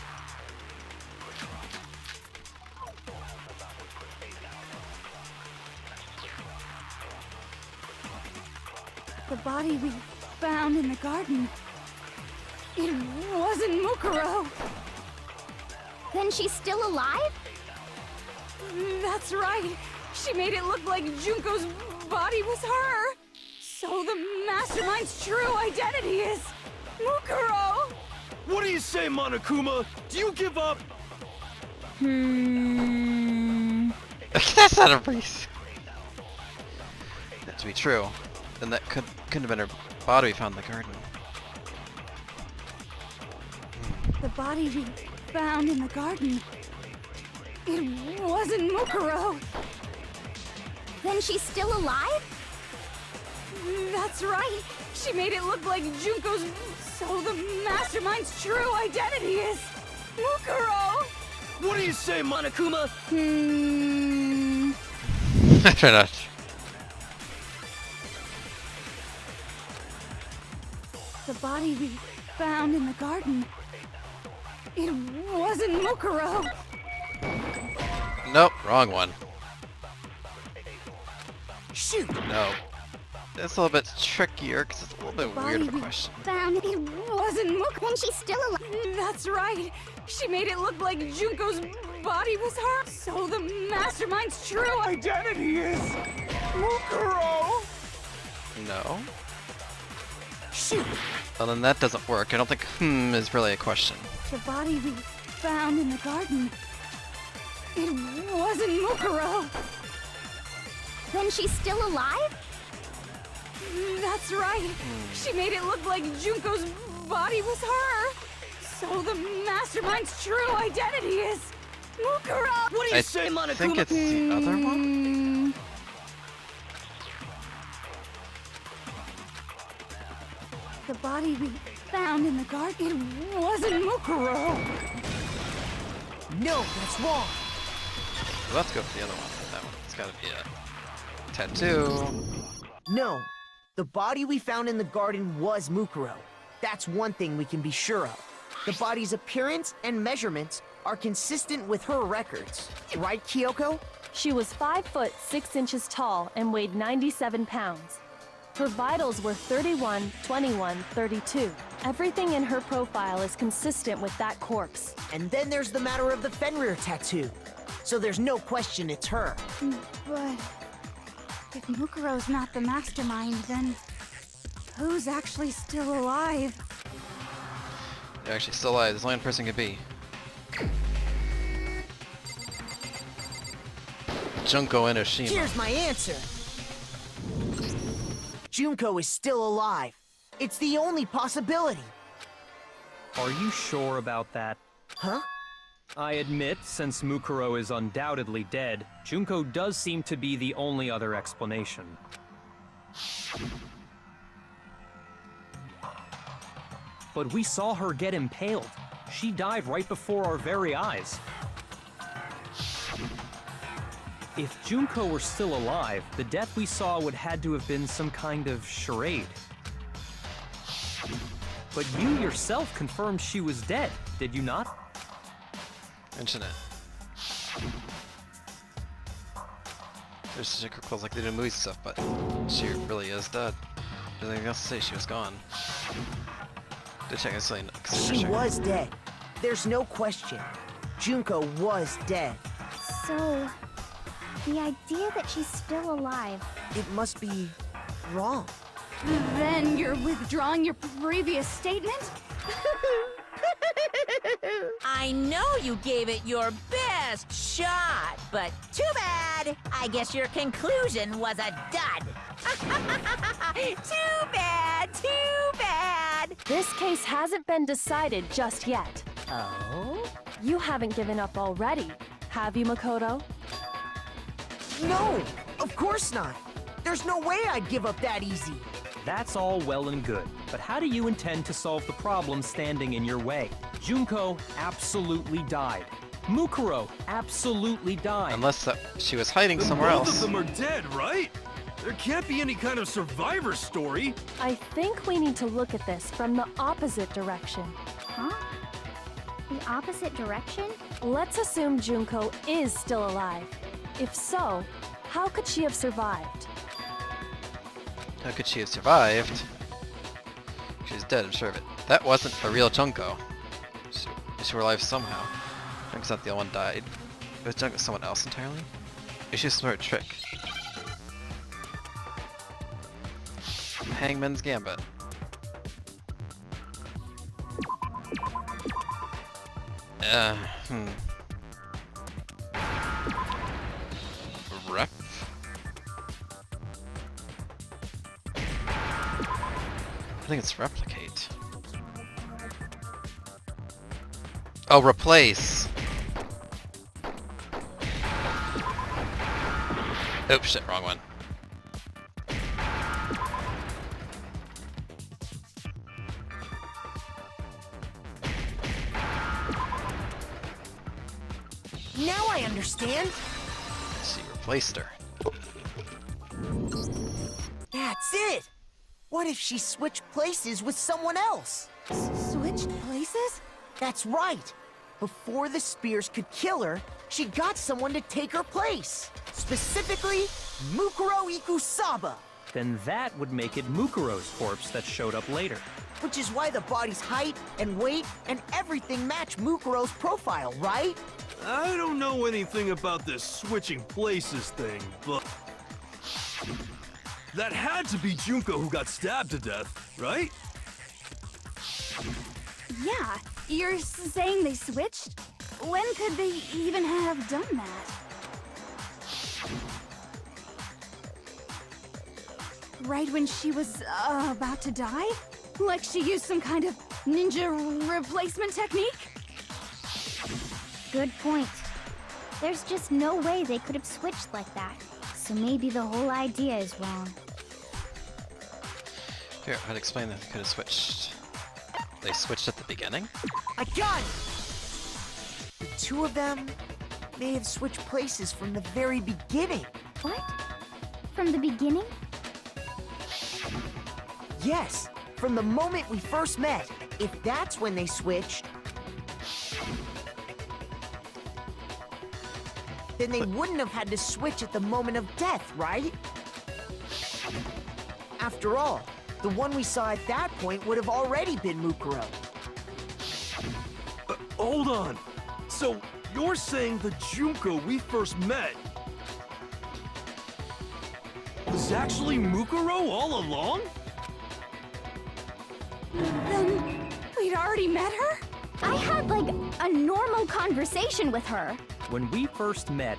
The body we found in the garden. It wasn't Mukuro. Then she's still alive? That's right. She made it look like Junko's body was her. So the mastermind's true identity is Mukuro. What do you say, Monokuma? Do you give up? That's not a race. That to be true, then that couldn't have been her body we found in the garden. The body we found in the garden. It wasn't Mukuro. Then she's still alive? That's right. She made it look like Junko's. So the mastermind's true identity is Mukuro. What do you say, Monokuma? I try not. The body we found in the garden. It wasn't Mukuro. Nope, wrong one. Shoot! No. It's a little bit trickier because it's a little bit weird of a question. Found it wasn't Mukuro. Then she's still alive? That's right. She made it look like Junko's body was her. So the mastermind's true identity is Mukuro. No. Shoot! Well, then that doesn't work. I don't think is really a question. The body we found in the garden. It wasn't Mukuro. Then she's still alive? That's right. She made it look like Junko's body was her. So the mastermind's true identity is Mukuro. What do you I say, Monokuma? think it's the other one. The body we found in the garden. It wasn't Mukuro. No, that's wrong. Well, let's go for the other one. That one. It's gotta be a tattoo. No. The body we found in the garden was Mukuro. That's one thing we can be sure of. The body's appearance and measurements are consistent with her records. Right, Kyoko? She was 5 foot 6 inches tall and weighed 97 pounds. Her vitals were 31, 21, 32. Everything in her profile is consistent with that corpse. And then there's the matter of the Fenrir tattoo. So there's no question it's her. But if Mukuro's not the mastermind, then who's actually still alive? They're actually still alive. There's only one person could be. Junko Enoshima. Here's my answer. Junko is still alive. It's the only possibility. Are you sure about that? Huh? I admit, since Mukuro is undoubtedly dead, Junko does seem to be the only other explanation. But we saw her get impaled. She died right before our very eyes. If Junko were still alive, the death we saw would had to have been some kind of charade. But you yourself confirmed she was dead, did you not? Mention it. There's secret calls like they do in movie stuff, but she really is dead. There's nothing else to say. She was gone. To check this lane. She was dead. There's no question. Junko was dead. So, the idea that she's still alive. It must be wrong. Then you're withdrawing your previous statement? I know you gave it your best shot, but too bad. I guess your conclusion was a dud. Too bad, too bad. This case hasn't been decided just yet. Oh? You haven't given up already, have you, Makoto? No, of course not. There's no way I'd give up that easy. That's all well and good, but how do you intend to solve the problem standing in your way? Junko absolutely died. Mukuro absolutely died. Unless she was hiding Then somewhere both else. of them are dead, right? There can't be any kind of survivor story. I think we need to look at this from the opposite direction. Huh? The opposite direction? Let's assume Junko is still alive. If so, how could she have survived? How could she have survived? She's dead, I'm sure of it. That wasn't the real Junko. She were alive somehow. Junko's not the only one died. It was Junko someone else entirely? It's just a smart trick. Hangman's Gambit. Rep? I think it's replicate. Oh, replace! Oops, shit, wrong one. Now I understand. She replaced her. That's it. What if she switched places with someone else? Switched places? That's right. Before the spears could kill her, she got someone to take her place. Specifically, Mukuro Ikusaba. Then that would make it Mukuro's corpse that showed up later. Which is why the body's height and weight and everything match Mukuro's profile, right? I don't know anything about this switching places thing, but... That had to be Junko who got stabbed to death, right? Yeah, you're saying they switched? When could they even have done that? Right when she was about to die? Like she used some kind of ninja replacement technique? Good point. There's just no way they could have switched like that. So maybe the whole idea is wrong. Here, I'd explain that they could have switched. They switched at the beginning? I got it! The two of them may have switched places from the very beginning. What? From the beginning? Yes, from the moment we first met. If that's when they switched, then they wouldn't have had to switch at the moment of death, right? After all, the one we saw at that point would have already been Mukuro. Hold on. So, you're saying the Junko we first met was actually Mukuro all along? Then we'd already met her? I had like a normal conversation with her. When we first met,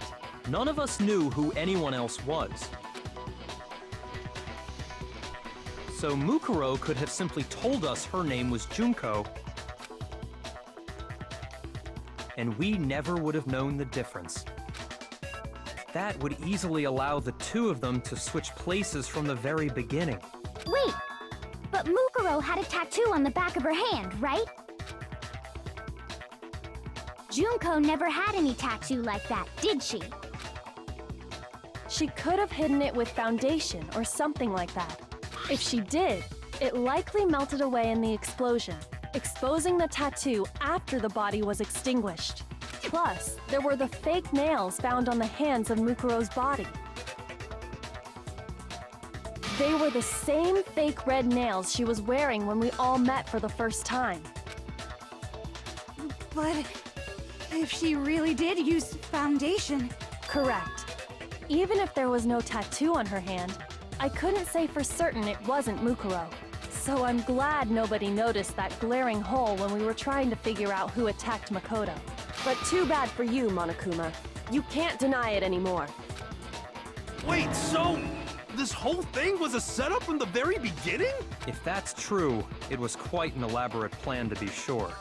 none of us knew who anyone else was. So Mukuro could have simply told us her name was Junko, and we never would have known the difference. That would easily allow the two of them to switch places from the very beginning. Wait, but Mukuro had a tattoo on the back of her hand, right? Junko never had any tattoo like that, did she? She could have hidden it with foundation or something like that. If she did, it likely melted away in the explosion, exposing the tattoo after the body was extinguished. Plus, there were the fake nails found on the hands of Mukuro's body. They were the same fake red nails she was wearing when we all met for the first time. But if she really did use foundation... Correct. Even if there was no tattoo on her hand, I couldn't say for certain it wasn't Mukuro. So I'm glad nobody noticed that glaring hole when we were trying to figure out who attacked Makoto. But too bad for you, Monokuma. You can't deny it anymore. Wait, so this whole thing was a setup from the very beginning? If that's true, it was quite an elaborate plan to be sure,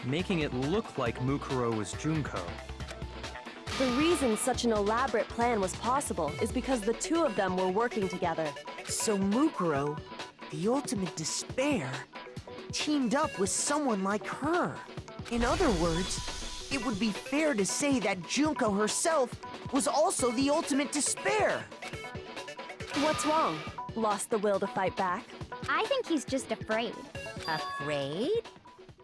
making it look like Mukuro was Junko. The reason such an elaborate plan was possible is because the two of them were working together. So Mukuro, the ultimate despair, teamed up with someone like her. In other words, it would be fair to say that Junko herself was also the ultimate despair. What's wrong? Lost the will to fight back? I think he's just afraid. Afraid?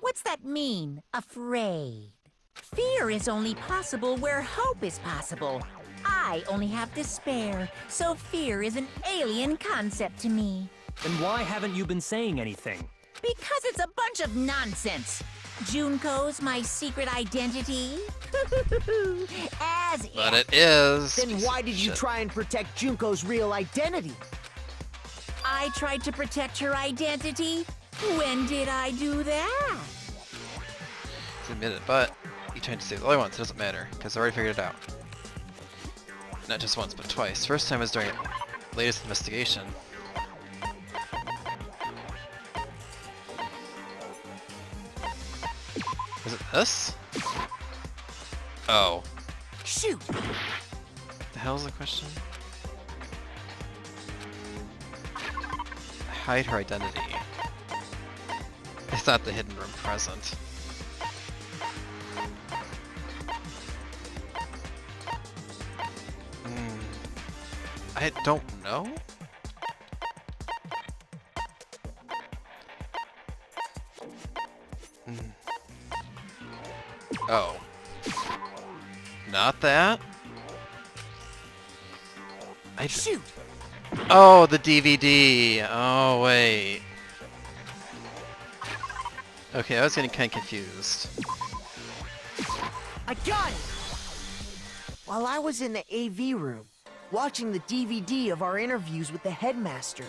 What's that mean, afraid? Fear is only possible where hope is possible. I only have despair, so fear is an alien concept to me. Then why haven't you been saying anything? Because it's a bunch of nonsense. Junko's my secret identity? As But if it is. Then why did you Shit. try and protect Junko's real identity? I tried to protect her identity. When did I do that? Admit it, but you tried to save the other ones. It doesn't matter because I already figured it out. Not just once, but twice. First time was during latest investigation. Was it this? Oh. Shoot! The hell's the question? Hide her identity. It's not the hidden room present. I don't know? Oh. Not that? Shoot! Oh, the DVD! Oh, wait. Okay, I was getting kind of confused. I got it! While I was in the AV room, watching the DVD of our interviews with the headmaster,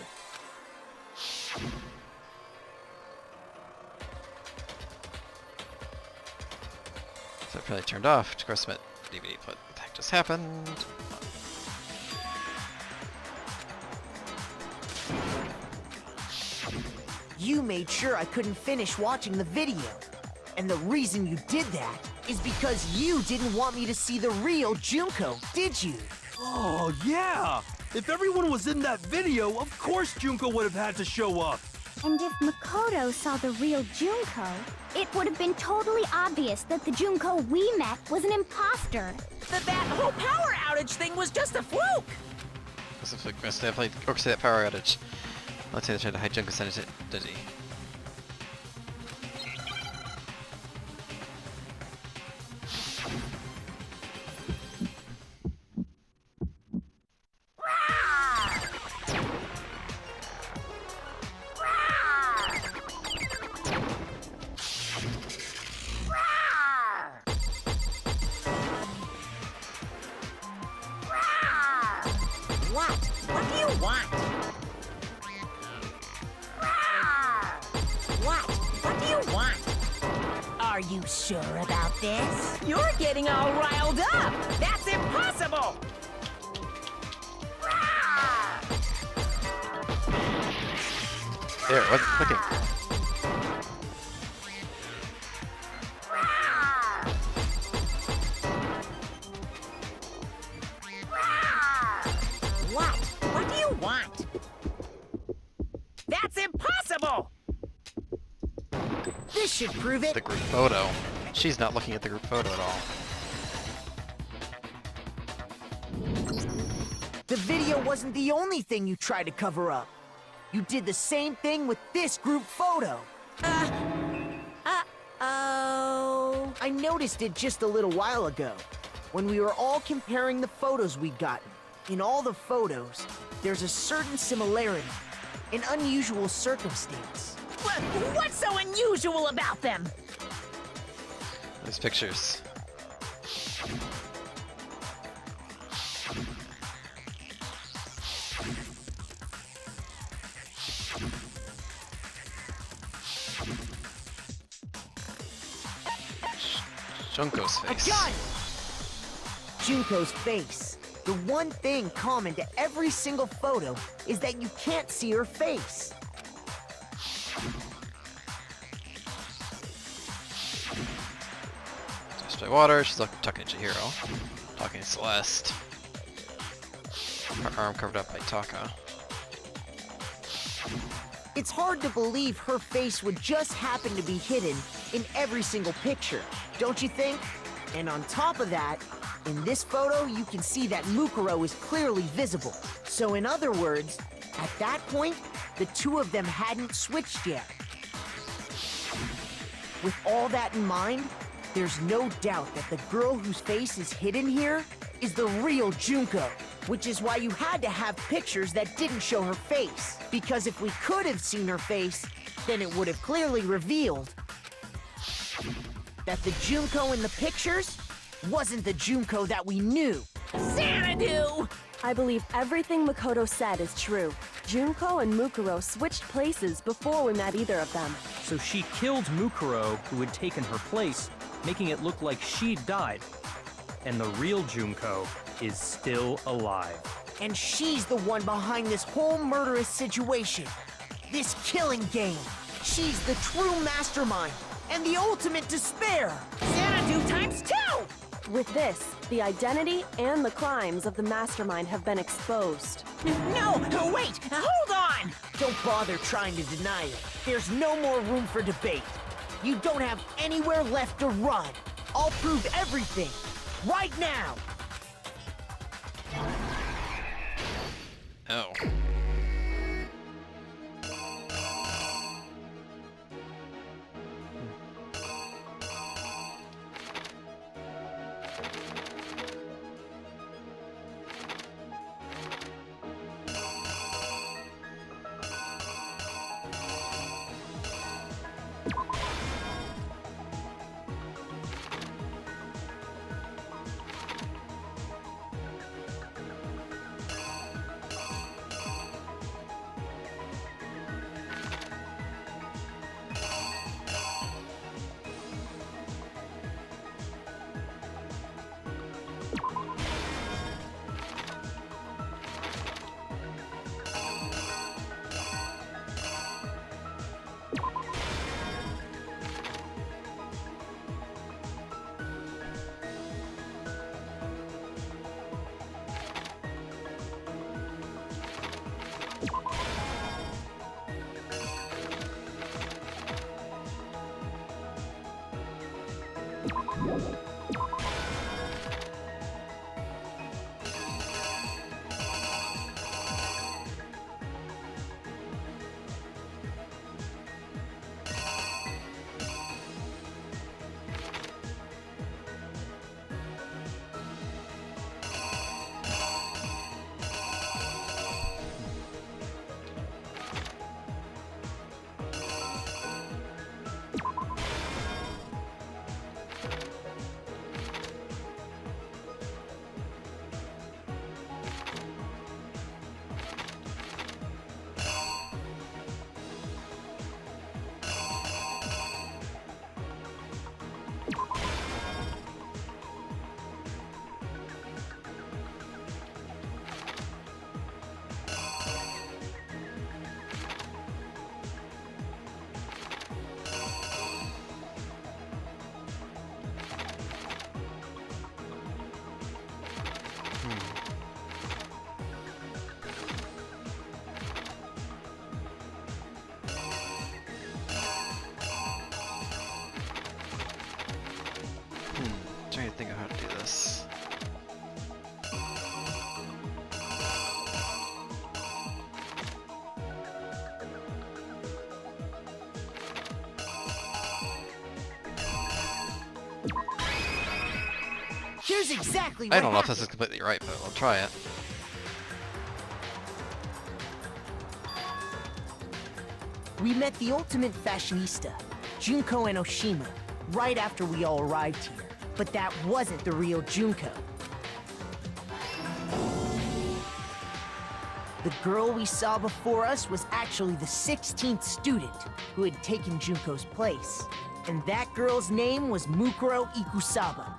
So it probably turned off. Of course, my DVD. What the heck just happened? you made sure I couldn't finish watching the video. And the reason you did that is because you didn't want me to see the real Junko, did you? Oh, yeah! If everyone was in that video, of course Junko would have had to show up. And if Makoto saw the real Junko, it would have been totally obvious that the Junko we met was an imposter. That whole power outage thing was just a fluke. This is like must definitely orchestrate that power outage. Let's say they tried to hide Junko's identity. What do you want? What do you want? Are you sure about this? You're getting all riled up. That's impossible. There, it wasn't clicking. What do you want? That's impossible! This should prove it. The group photo. She's not looking at the group photo at all. The video wasn't the only thing you tried to cover up. You did the same thing with this group photo. Oh. I noticed it just a little while ago, when we were all comparing the photos we'd gotten. In all the photos, there's a certain similarity, an unusual circumstance. What's so unusual about them? These pictures. Junko's I face. got it! Junko's face. The one thing common to every single photo is that you can't see her face. Touched by water, she's talking to Chihiro. Talking to Celeste. Her arm covered up by Taka. It's hard to believe her face would just happen to be hidden in every single picture, don't you think? And on top of that, in this photo, you can see that Mukuro is clearly visible. So in other words, at that point, the two of them hadn't switched yet. With all that in mind, there's no doubt that the girl whose face is hidden here is the real Junko, which is why you had to have pictures that didn't show her face. Because if we could have seen her face, then it would have clearly revealed that the Junko in the pictures wasn't the Junko that we knew. Xanadu! I believe everything Makoto said is true. Junko and Mukuro switched places before we met either of them. So she killed Mukuro, who had taken her place, making it look like she'd died. And the real Junko is still alive. And she's the one behind this whole murderous situation. This killing game. She's the true mastermind and the ultimate despair. Xanadu times 2! With this, the identity and the crimes of the mastermind have been exposed. No, wait, hold on! Don't bother trying to deny it. There's no more room for debate. You don't have anywhere left to run. I'll prove everything, right now. Oh. Trying to think of how to do this. Here's exactly what I don't know if happened. this is completely right, but I'll try it. We met the ultimate fashionista, Junko Enoshima, right after we all arrived here. But that wasn't the real Junko. The girl we saw before us was actually the 16th student who had taken Junko's place. And that girl's name was Mukuro Ikusaba.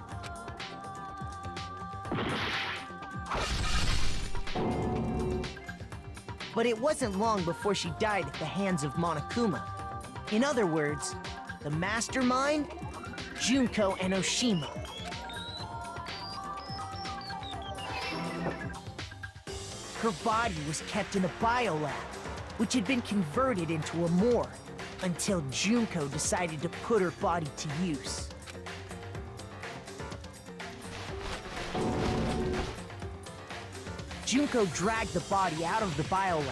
But it wasn't long before she died at the hands of Monokuma. In other words, the mastermind, Junko Enoshima. Her body was kept in a biolab, which had been converted into a morgue, until Junko decided to put her body to use. Junko dragged the body out of the biolab,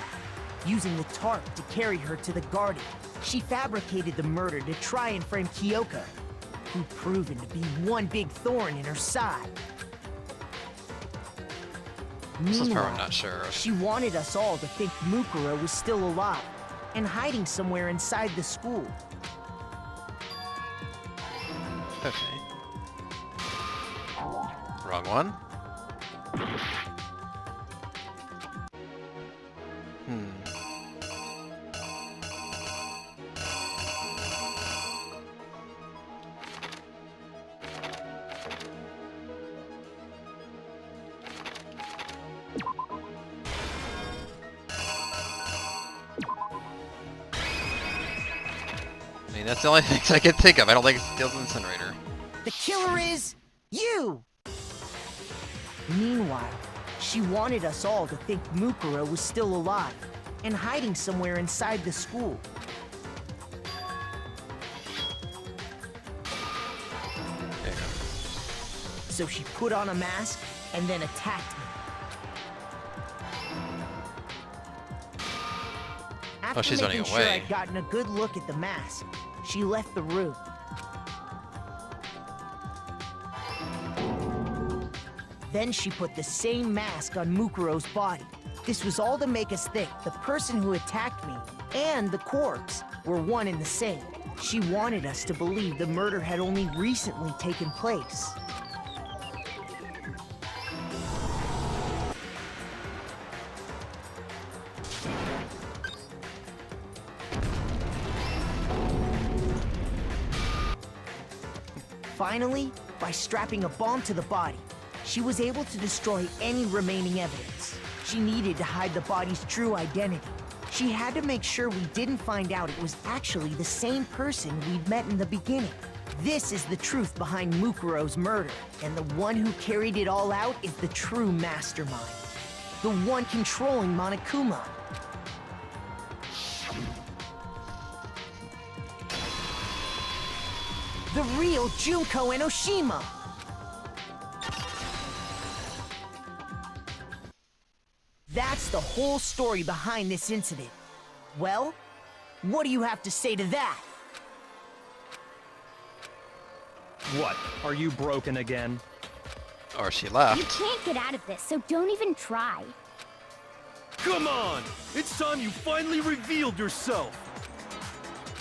using the tarp to carry her to the garden. She fabricated the murder to try and frame Kyoko, who'd proven to be one big thorn in her side. This is part I'm Meanwhile, not sure of. she wanted us all to think Mukuro was still alive, and hiding somewhere inside the school. Okay. Wrong one. I mean, that's the only things I can think of. I don't think it steals an incinerator. The killer is you! Meanwhile, she wanted us all to think Mukuro was still alive and hiding somewhere inside the school. There you go. So she put on a mask and then attacked me. After she's running making sure away. I'd gotten a good look at the mask, she left the room. Then she put the same mask on Mukuro's body. This was all to make us think the person who attacked me and the corpse were one and the same. She wanted us to believe the murder had only recently taken place. Finally, by strapping a bomb to the body, she was able to destroy any remaining evidence. She needed to hide the body's true identity. She had to make sure we didn't find out it was actually the same person we'd met in the beginning. This is the truth behind Mukuro's murder, and the one who carried it all out is the true mastermind. The one controlling Monokuma. The real Junko Enoshima! That's the whole story behind this incident. Well, what do you have to say to that? What? Are you broken again? Or she You left. can't get out of this, so don't even try. Come on! It's time you finally revealed yourself!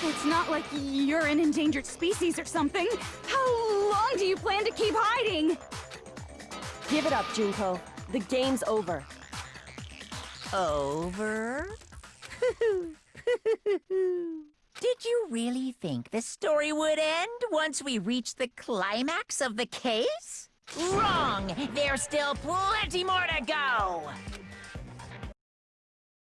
It's not like you're an endangered species or something. How long do you plan to keep hiding? Give it up, Junko. The game's over. Over? Did you really think the story would end once we reached the climax of the case? Wrong! There's still plenty more to go!